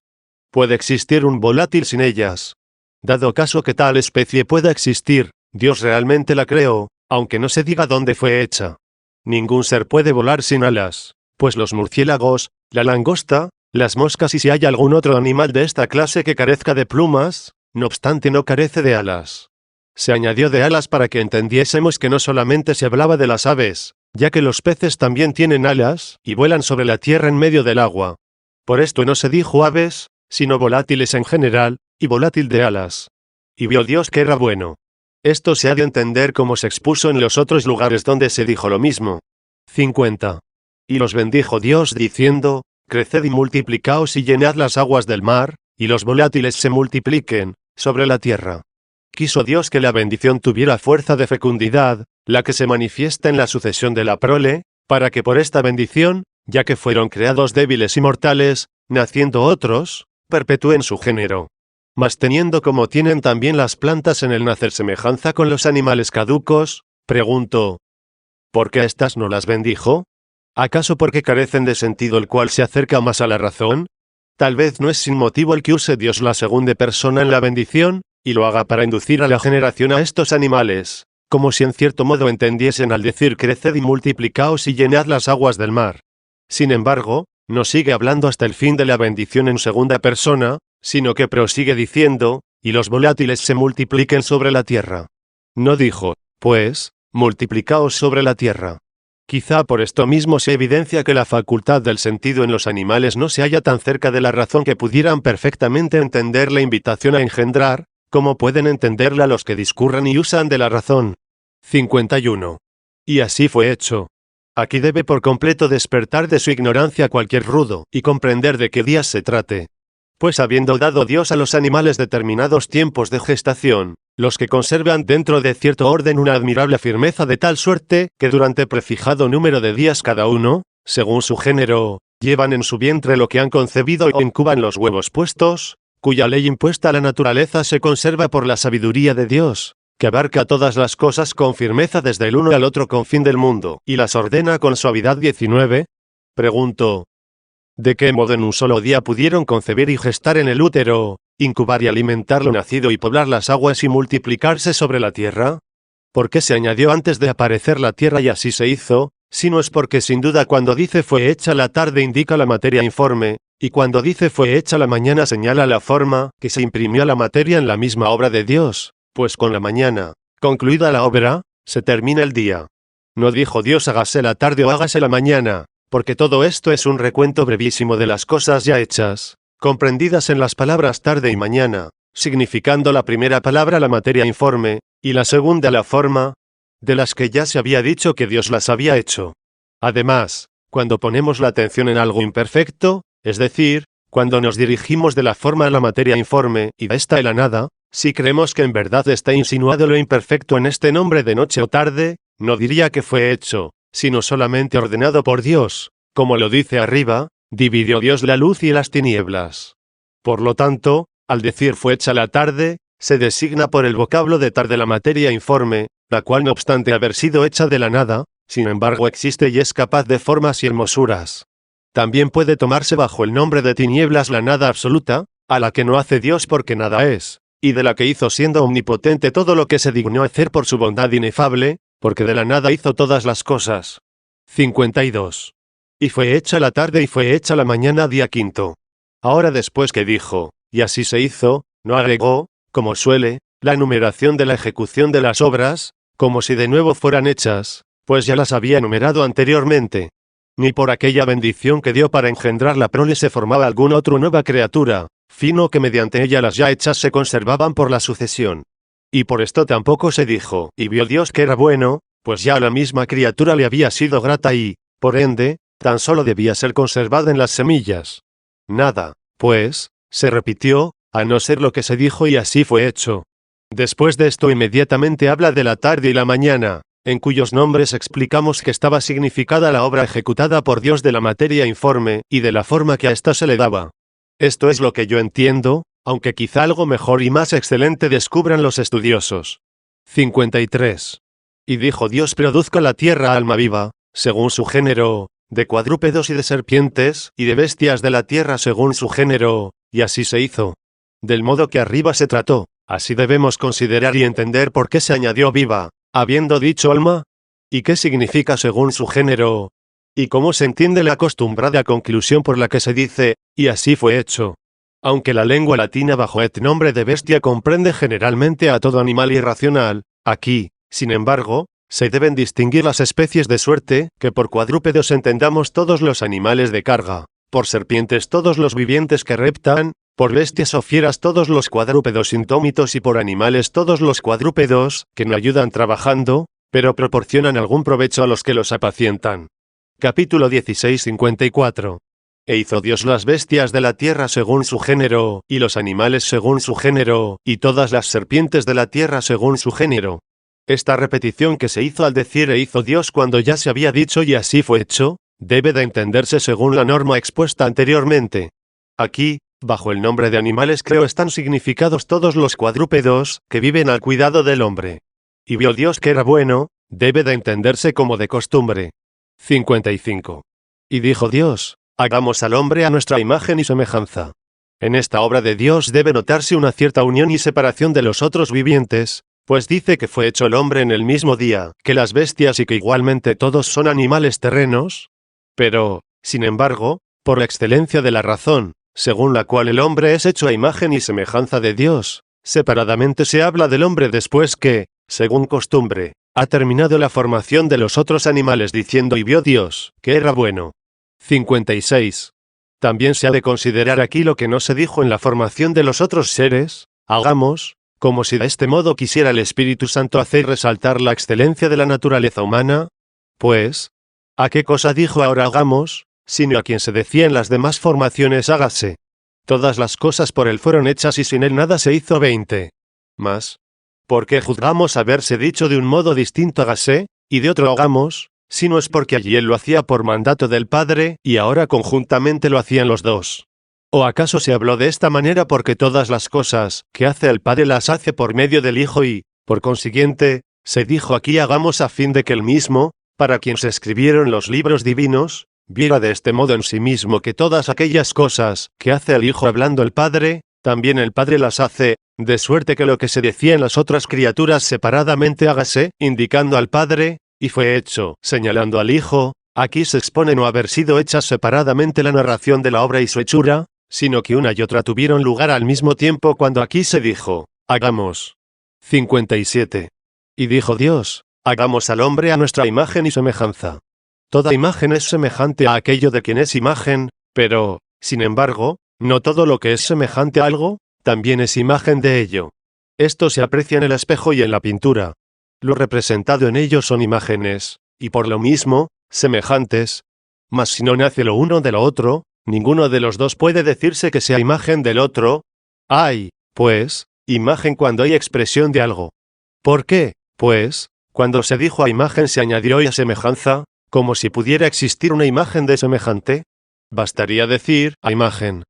¿Puede existir un volátil sin ellas? Dado caso que tal especie pueda existir, Dios realmente la creó, aunque no se diga dónde fue hecha. Ningún ser puede volar sin alas, pues los murciélagos, la langosta, las moscas y si hay algún otro animal de esta clase que carezca de plumas, no obstante no carece de alas. Se añadió de alas para que entendiésemos que no solamente se hablaba de las aves, ya que los peces también tienen alas, y vuelan sobre la tierra en medio del agua. Por esto no se dijo aves, sino volátiles en general, y volátil de alas. Y vio Dios que era bueno. Esto se ha de entender como se expuso en los otros lugares donde se dijo lo mismo. 50. Y los bendijo Dios diciendo: Creced y multiplicaos y llenad las aguas del mar, y los volátiles se multipliquen sobre la tierra. Quiso Dios que la bendición tuviera fuerza de fecundidad, la que se manifiesta en la sucesión de la prole, para que por esta bendición, ya que fueron creados débiles y mortales, naciendo otros, perpetúen su género. Mas teniendo como tienen también las plantas en el nacer semejanza con los animales caducos, pregunto, ¿por qué éstas no las bendijo? ¿Acaso porque carecen de sentido el cual se acerca más a la razón? Tal vez no es sin motivo el que use Dios la segunda persona en la bendición, y lo haga para inducir a la generación a estos animales, como si en cierto modo entendiesen al decir creced y multiplicaos y llenad las aguas del mar. Sin embargo, no sigue hablando hasta el fin de la bendición en segunda persona, sino que prosigue diciendo, y los volátiles se multipliquen sobre la tierra. No dijo, pues, multiplicaos sobre la tierra. Quizá por esto mismo se evidencia que la facultad del sentido en los animales no se halla tan cerca de la razón que pudieran perfectamente entender la invitación a engendrar, como pueden entenderla los que discurran y usan de la razón. 51. Y así fue hecho. Aquí debe por completo despertar de su ignorancia cualquier rudo, y comprender de qué días se trate. Pues habiendo dado Dios a los animales determinados tiempos de gestación, los que conservan dentro de cierto orden una admirable firmeza de tal suerte, que durante prefijado número de días cada uno, según su género, llevan en su vientre lo que han concebido o incuban los huevos puestos, cuya ley impuesta a la naturaleza se conserva por la sabiduría de Dios, que abarca todas las cosas con firmeza desde el uno al otro confín del mundo, y las ordena con suavidad. 19. Pregunto, ¿de qué modo en un solo día pudieron concebir y gestar en el útero, incubar y alimentar lo nacido y poblar las aguas y multiplicarse sobre la tierra? ¿Por qué se añadió antes de aparecer la tierra y así se hizo? Si no es porque sin duda cuando dice fue hecha la tarde indica la materia informe, y cuando dice fue hecha la mañana señala la forma que se imprimió a la materia en la misma obra de Dios, pues con la mañana, concluida la obra, se termina el día. No dijo Dios hágase la tarde o hágase la mañana, porque todo esto es un recuento brevísimo de las cosas ya hechas, comprendidas en las palabras tarde y mañana, significando la primera palabra la materia informe, y la segunda la forma, de las que ya se había dicho que Dios las había hecho. Además, cuando ponemos la atención en algo imperfecto, es decir, cuando nos dirigimos de la forma a la materia informe y de esta a la nada, si creemos que en verdad está insinuado lo imperfecto en este nombre de noche o tarde, no diría que fue hecho, sino solamente ordenado por Dios, como lo dice arriba, dividió Dios la luz y las tinieblas. Por lo tanto, al decir fue hecha la tarde, se designa por el vocablo de tarde la materia informe, la cual no obstante haber sido hecha de la nada, sin embargo existe y es capaz de formas y hermosuras. También puede tomarse bajo el nombre de tinieblas la nada absoluta, a la que no hace Dios porque nada es, y de la que hizo siendo omnipotente todo lo que se dignó hacer por su bondad inefable, porque de la nada hizo todas las cosas. 52. Y fue hecha la tarde y fue hecha la mañana día quinto. Ahora después que dijo, y así se hizo, no agregó, como suele, la enumeración de la ejecución de las obras, como si de nuevo fueran hechas, pues ya las había enumerado anteriormente. Ni por aquella bendición que dio para engendrar la prole se formaba alguna otra nueva criatura, sino que mediante ella las ya hechas se conservaban por la sucesión. Y por esto tampoco se dijo, y vio Dios que era bueno, pues ya la misma criatura le había sido grata y, por ende, tan solo debía ser conservada en las semillas. Nada, pues, se repitió, a no ser lo que se dijo y así fue hecho. Después de esto inmediatamente habla de la tarde y la mañana, en cuyos nombres explicamos que estaba significada la obra ejecutada por Dios de la materia informe y de la forma que a ésta se le daba. Esto es lo que yo entiendo, aunque quizá algo mejor y más excelente descubran los estudiosos. 53. Y dijo Dios produzca la tierra alma viva, según su género, de cuadrúpedos y de serpientes, y de bestias de la tierra según su género, y así se hizo. Del modo que arriba se trató, así debemos considerar y entender por qué se añadió viva, habiendo dicho alma, y qué significa según su género, y cómo se entiende la acostumbrada conclusión por la que se dice, y así fue hecho. Aunque la lengua latina bajo el nombre de bestia comprende generalmente a todo animal irracional, aquí, sin embargo, se deben distinguir las especies de suerte, que por cuadrúpedos entendamos todos los animales de carga, por serpientes todos los vivientes que reptan, por bestias o fieras todos los cuadrúpedos indómitos y por animales todos los cuadrúpedos, que no ayudan trabajando, pero proporcionan algún provecho a los que los apacientan. Capítulo 16, 54. E hizo Dios las bestias de la tierra según su género, y los animales según su género, y todas las serpientes de la tierra según su género. Esta repetición que se hizo al decir e hizo Dios cuando ya se había dicho y así fue hecho, debe de entenderse según la norma expuesta anteriormente. Aquí, bajo el nombre de animales creo están significados todos los cuadrúpedos que viven al cuidado del hombre. Y vio Dios que era bueno, debe de entenderse como de costumbre. 55. Y dijo Dios, hagamos al hombre a nuestra imagen y semejanza. En esta obra de Dios debe notarse una cierta unión y separación de los otros vivientes, pues dice que fue hecho el hombre en el mismo día que las bestias y que igualmente todos son animales terrenos. Pero, sin embargo, por la excelencia de la razón, según la cual el hombre es hecho a imagen y semejanza de Dios, separadamente se habla del hombre después que, según costumbre, ha terminado la formación de los otros animales diciendo y vio Dios, que era bueno. 56. También se ha de considerar aquí lo que no se dijo en la formación de los otros seres, hagamos, como si de este modo quisiera el Espíritu Santo hacer resaltar la excelencia de la naturaleza humana, pues, ¿a qué cosa dijo ahora hagamos? Sino a quien se decía en las demás formaciones hágase. Todas las cosas por él fueron hechas y sin él nada se hizo. 20. Mas, ¿por qué juzgamos haberse dicho de un modo distinto hágase, y de otro hagamos, si no es porque allí él lo hacía por mandato del Padre, y ahora conjuntamente lo hacían los dos? ¿O acaso se habló de esta manera porque todas las cosas que hace el Padre las hace por medio del Hijo y, por consiguiente, se dijo aquí hagamos a fin de que el mismo, para quien se escribieron los libros divinos, viera de este modo en sí mismo que todas aquellas cosas que hace el Hijo hablando el Padre, también el Padre las hace, de suerte que lo que se decía en las otras criaturas separadamente hágase, indicando al Padre, y fue hecho, señalando al Hijo. Aquí se expone no haber sido hechas separadamente la narración de la obra y su hechura, sino que una y otra tuvieron lugar al mismo tiempo cuando aquí se dijo, hagamos. 57. Y dijo Dios, hagamos al hombre a nuestra imagen y semejanza. Toda imagen es semejante a aquello de quien es imagen, pero, sin embargo, no todo lo que es semejante a algo, también es imagen de ello. Esto se aprecia en el espejo y en la pintura. Lo representado en ellos son imágenes, y por lo mismo, semejantes. Mas si no nace lo uno de lo otro, ninguno de los dos puede decirse que sea imagen del otro. Hay, pues, imagen cuando hay expresión de algo. ¿Por qué, pues, cuando se dijo a imagen se añadió y a semejanza, como si pudiera existir una imagen de semejante? Bastaría decir a imagen.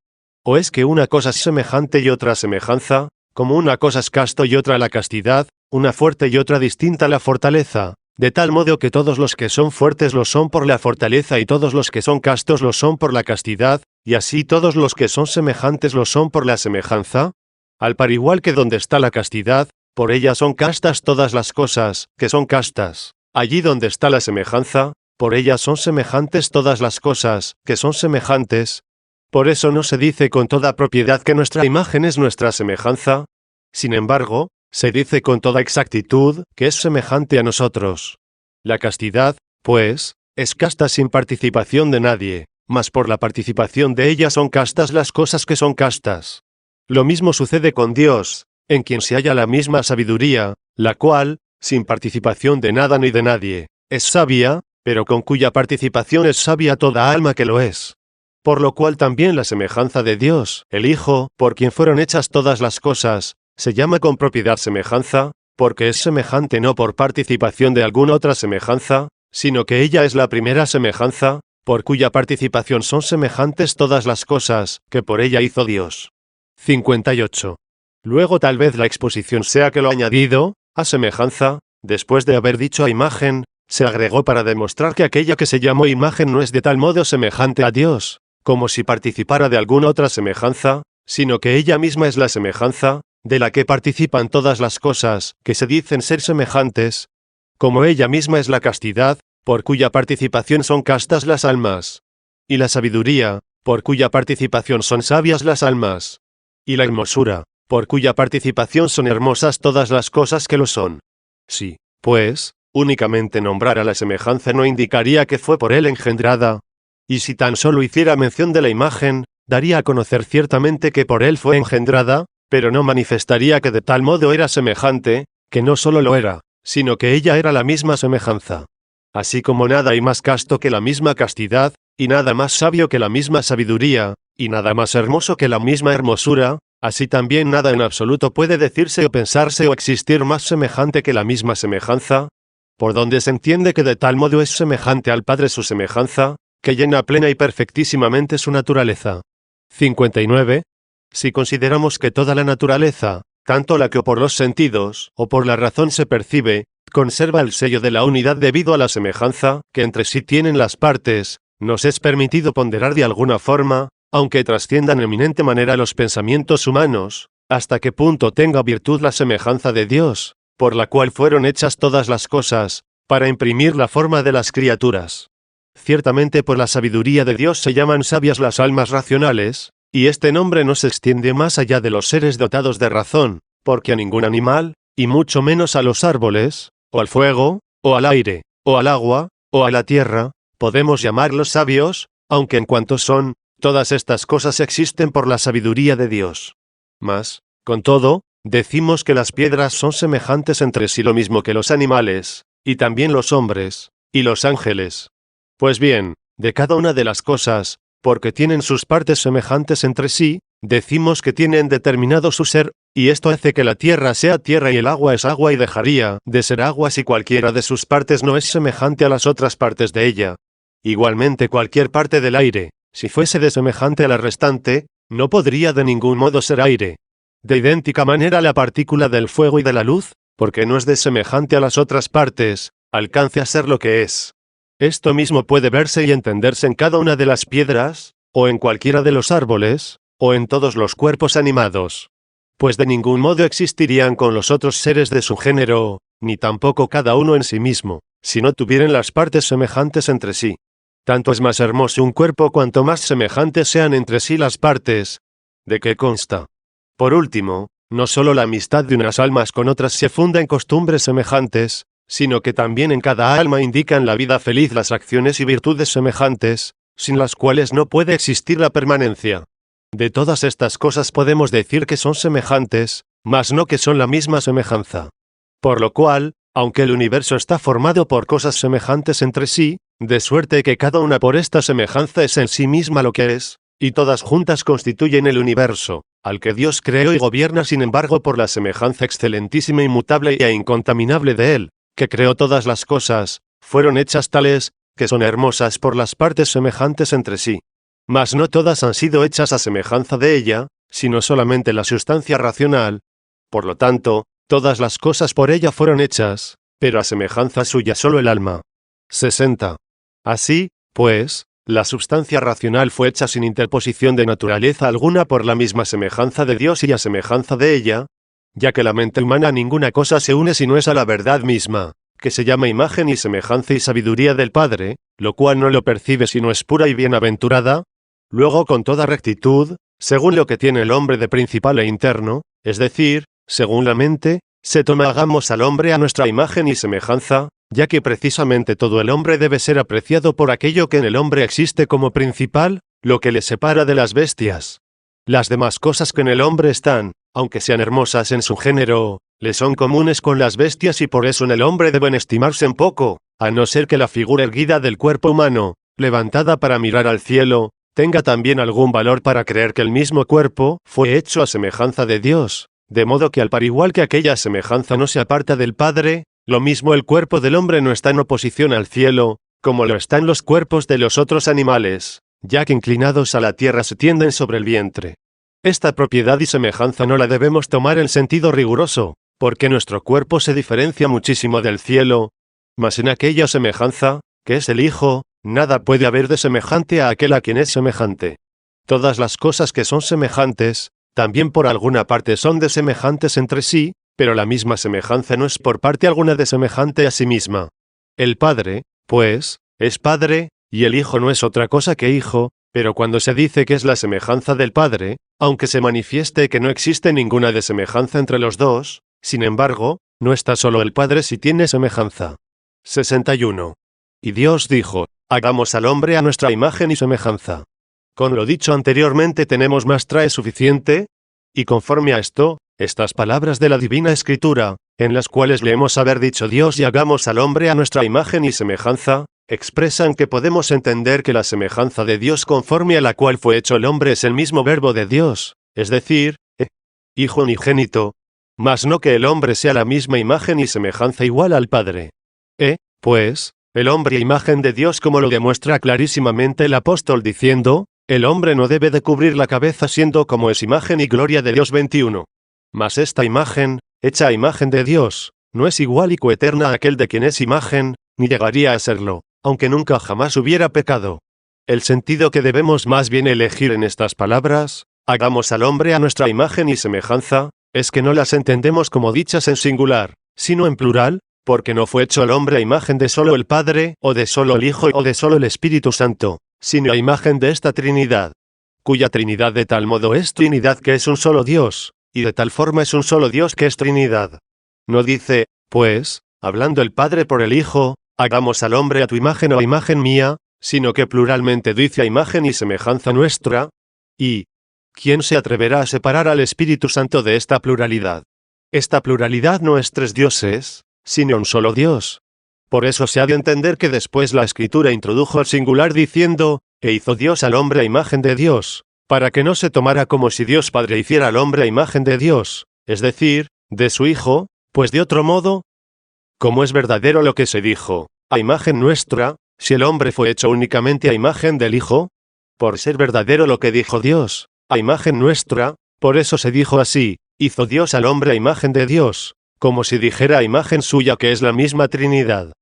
¿O es que una cosa es semejante y otra semejanza, como una cosa es casto y otra la castidad, una fuerte y otra distinta la fortaleza, de tal modo que todos los que son fuertes lo son por la fortaleza y todos los que son castos lo son por la castidad, y así todos los que son semejantes lo son por la semejanza? Al par igual que donde está la castidad, por ella son castas todas las cosas que son castas. Allí donde está la semejanza, por ella son semejantes todas las cosas que son semejantes. Por eso no se dice con toda propiedad que nuestra imagen es nuestra semejanza. Sin embargo, se dice con toda exactitud que es semejante a nosotros. La castidad, pues, es casta sin participación de nadie, mas por la participación de ella son castas las cosas que son castas. Lo mismo sucede con Dios, en quien se halla la misma sabiduría, la cual, sin participación de nada ni de nadie, es sabia, pero con cuya participación es sabia toda alma que lo es. Por lo cual también la semejanza de Dios, el Hijo, por quien fueron hechas todas las cosas, se llama con propiedad semejanza, porque es semejante no por participación de alguna otra semejanza, sino que ella es la primera semejanza, por cuya participación son semejantes todas las cosas que por ella hizo Dios. 58. Luego tal vez la exposición sea que lo añadido, a semejanza, después de haber dicho a imagen, se agregó para demostrar que aquella que se llamó imagen no es de tal modo semejante a Dios, como si participara de alguna otra semejanza, sino que ella misma es la semejanza, de la que participan todas las cosas que se dicen ser semejantes, como ella misma es la castidad, por cuya participación son castas las almas, y la sabiduría, por cuya participación son sabias las almas, y la hermosura, por cuya participación son hermosas todas las cosas que lo son. Sí, pues, únicamente nombrar a la semejanza no indicaría que fue por él engendrada, y si tan solo hiciera mención de la imagen, daría a conocer ciertamente que por él fue engendrada, pero no manifestaría que de tal modo era semejante, que no solo lo era, sino que ella era la misma semejanza. Así como nada hay más casto que la misma castidad, y nada más sabio que la misma sabiduría, y nada más hermoso que la misma hermosura, así también nada en absoluto puede decirse o pensarse o existir más semejante que la misma semejanza, por donde se entiende que de tal modo es semejante al Padre su semejanza, que llena plena y perfectísimamente su naturaleza. 59. Si consideramos que toda la naturaleza, tanto la que por los sentidos o por la razón se percibe, conserva el sello de la unidad debido a la semejanza que entre sí tienen las partes, nos es permitido ponderar de alguna forma, aunque trasciendan en eminente manera los pensamientos humanos, hasta qué punto tenga virtud la semejanza de Dios, por la cual fueron hechas todas las cosas, para imprimir la forma de las criaturas. Ciertamente por la sabiduría de Dios se llaman sabias las almas racionales, y este nombre no se extiende más allá de los seres dotados de razón, porque a ningún animal, y mucho menos a los árboles, o al fuego, o al aire, o al agua, o a la tierra, podemos llamarlos sabios, aunque en cuanto son, todas estas cosas existen por la sabiduría de Dios. Mas, con todo, decimos que las piedras son semejantes entre sí lo mismo que los animales, y también los hombres, y los ángeles. Pues bien, de cada una de las cosas, porque tienen sus partes semejantes entre sí, decimos que tienen determinado su ser, y esto hace que la tierra sea tierra y el agua es agua y dejaría de ser agua si cualquiera de sus partes no es semejante a las otras partes de ella. Igualmente cualquier parte del aire, si fuese de semejante a la restante, no podría de ningún modo ser aire. De idéntica manera la partícula del fuego y de la luz, porque no es de semejante a las otras partes, alcance a ser lo que es. Esto mismo puede verse y entenderse en cada una de las piedras, o en cualquiera de los árboles, o en todos los cuerpos animados. Pues de ningún modo existirían con los otros seres de su género, ni tampoco cada uno en sí mismo, si no tuvieran las partes semejantes entre sí. Tanto es más hermoso un cuerpo cuanto más semejantes sean entre sí las partes. ¿De qué consta? Por último, no solo la amistad de unas almas con otras se funda en costumbres semejantes, sino que también en cada alma indican la vida feliz las acciones y virtudes semejantes, sin las cuales no puede existir la permanencia. De todas estas cosas podemos decir que son semejantes, mas no que son la misma semejanza. Por lo cual, aunque el universo está formado por cosas semejantes entre sí, de suerte que cada una por esta semejanza es en sí misma lo que es, y todas juntas constituyen el universo, al que Dios creó y gobierna sin embargo por la semejanza excelentísima, inmutable e incontaminable de Él, que creó todas las cosas, fueron hechas tales, que son hermosas por las partes semejantes entre sí. Mas no todas han sido hechas a semejanza de ella, sino solamente la sustancia racional. Por lo tanto, todas las cosas por ella fueron hechas, pero a semejanza suya solo el alma. 60. Así, pues, la substancia racional fue hecha sin interposición de naturaleza alguna por la misma semejanza de Dios y a semejanza de ella, ya que la mente humana a ninguna cosa se une si no es a la verdad misma, que se llama imagen y semejanza y sabiduría del Padre, lo cual no lo percibe si no es pura y bienaventurada. Luego con toda rectitud, según lo que tiene el hombre de principal e interno, es decir, según la mente, se toma hagamos al hombre a nuestra imagen y semejanza, ya que precisamente todo el hombre debe ser apreciado por aquello que en el hombre existe como principal, lo que le separa de las bestias. Las demás cosas que en el hombre están, aunque sean hermosas en su género, le son comunes con las bestias y por eso en el hombre deben estimarse en poco, a no ser que la figura erguida del cuerpo humano, levantada para mirar al cielo, tenga también algún valor para creer que el mismo cuerpo fue hecho a semejanza de Dios, de modo que al par igual que aquella semejanza no se aparta del Padre, lo mismo el cuerpo del hombre no está en oposición al cielo, como lo están los cuerpos de los otros animales, ya que inclinados a la tierra se tienden sobre el vientre. Esta propiedad y semejanza no la debemos tomar en sentido riguroso, porque nuestro cuerpo se diferencia muchísimo del cielo, mas en aquella semejanza, que es el Hijo, nada puede haber de semejante a aquel a quien es semejante. Todas las cosas que son semejantes, también por alguna parte son de semejantes entre sí, pero la misma semejanza no es por parte alguna de semejante a sí misma. El Padre, pues, es Padre, y el Hijo no es otra cosa que Hijo, pero cuando se dice que es la semejanza del Padre, aunque se manifieste que no existe ninguna de semejanza entre los dos, sin embargo, no está solo el Padre si tiene semejanza. 61. Y Dios dijo, hagamos al hombre a nuestra imagen y semejanza. Con lo dicho anteriormente tenemos más trae suficiente, y conforme a esto, estas palabras de la Divina Escritura, en las cuales leemos haber dicho Dios y hagamos al hombre a nuestra imagen y semejanza, expresan que podemos entender que la semejanza de Dios conforme a la cual fue hecho el hombre es el mismo verbo de Dios, es decir, Hijo unigénito, mas no que el hombre sea la misma imagen y semejanza igual al Padre. Pues, el hombre imagen de Dios como lo demuestra clarísimamente el apóstol diciendo, El hombre no debe de cubrir la cabeza siendo como es imagen y gloria de Dios 21. Mas esta imagen, hecha a imagen de Dios, no es igual y coeterna a aquel de quien es imagen, ni llegaría a serlo, aunque nunca jamás hubiera pecado. El sentido que debemos más bien elegir en estas palabras, hagamos al hombre a nuestra imagen y semejanza, es que no las entendemos como dichas en singular, sino en plural, porque no fue hecho el hombre a imagen de solo el Padre, o de solo el Hijo, o de solo el Espíritu Santo, sino a imagen de esta Trinidad, cuya Trinidad de tal modo es Trinidad que es un solo Dios, y de tal forma es un solo Dios que es Trinidad. No dice, pues, hablando el Padre por el Hijo, hagamos al hombre a tu imagen o a imagen mía, sino que pluralmente dice a imagen y semejanza nuestra, y ¿quién se atreverá a separar al Espíritu Santo de esta pluralidad? Esta pluralidad no es tres dioses, sino un solo Dios. Por eso se ha de entender que después la Escritura introdujo el singular diciendo, e hizo Dios al hombre a imagen de Dios, para que no se tomara como si Dios Padre hiciera al hombre a imagen de Dios, es decir, de su Hijo, pues de otro modo, como es verdadero lo que se dijo, a imagen nuestra, si el hombre fue hecho únicamente a imagen del Hijo, por ser verdadero lo que dijo Dios, a imagen nuestra, por eso se dijo así, hizo Dios al hombre a imagen de Dios, como si dijera a imagen suya que es la misma Trinidad.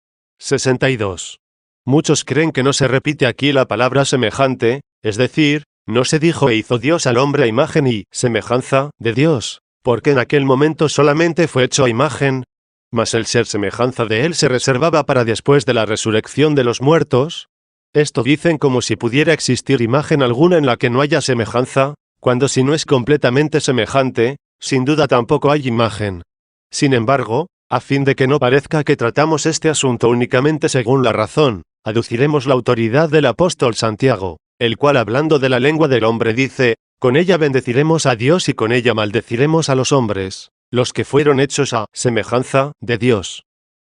62. Muchos creen que no se repite aquí la palabra semejante, es decir, no se dijo e hizo Dios al hombre a imagen y semejanza de Dios, porque en aquel momento solamente fue hecho a imagen, mas el ser semejanza de él se reservaba para después de la resurrección de los muertos. Esto dicen como si pudiera existir imagen alguna en la que no haya semejanza, cuando si no es completamente semejante, sin duda tampoco hay imagen. Sin embargo, a fin de que no parezca que tratamos este asunto únicamente según la razón, aduciremos la autoridad del apóstol Santiago, el cual hablando de la lengua del hombre dice, con ella bendeciremos a Dios y con ella maldeciremos a los hombres, los que fueron hechos a semejanza de Dios.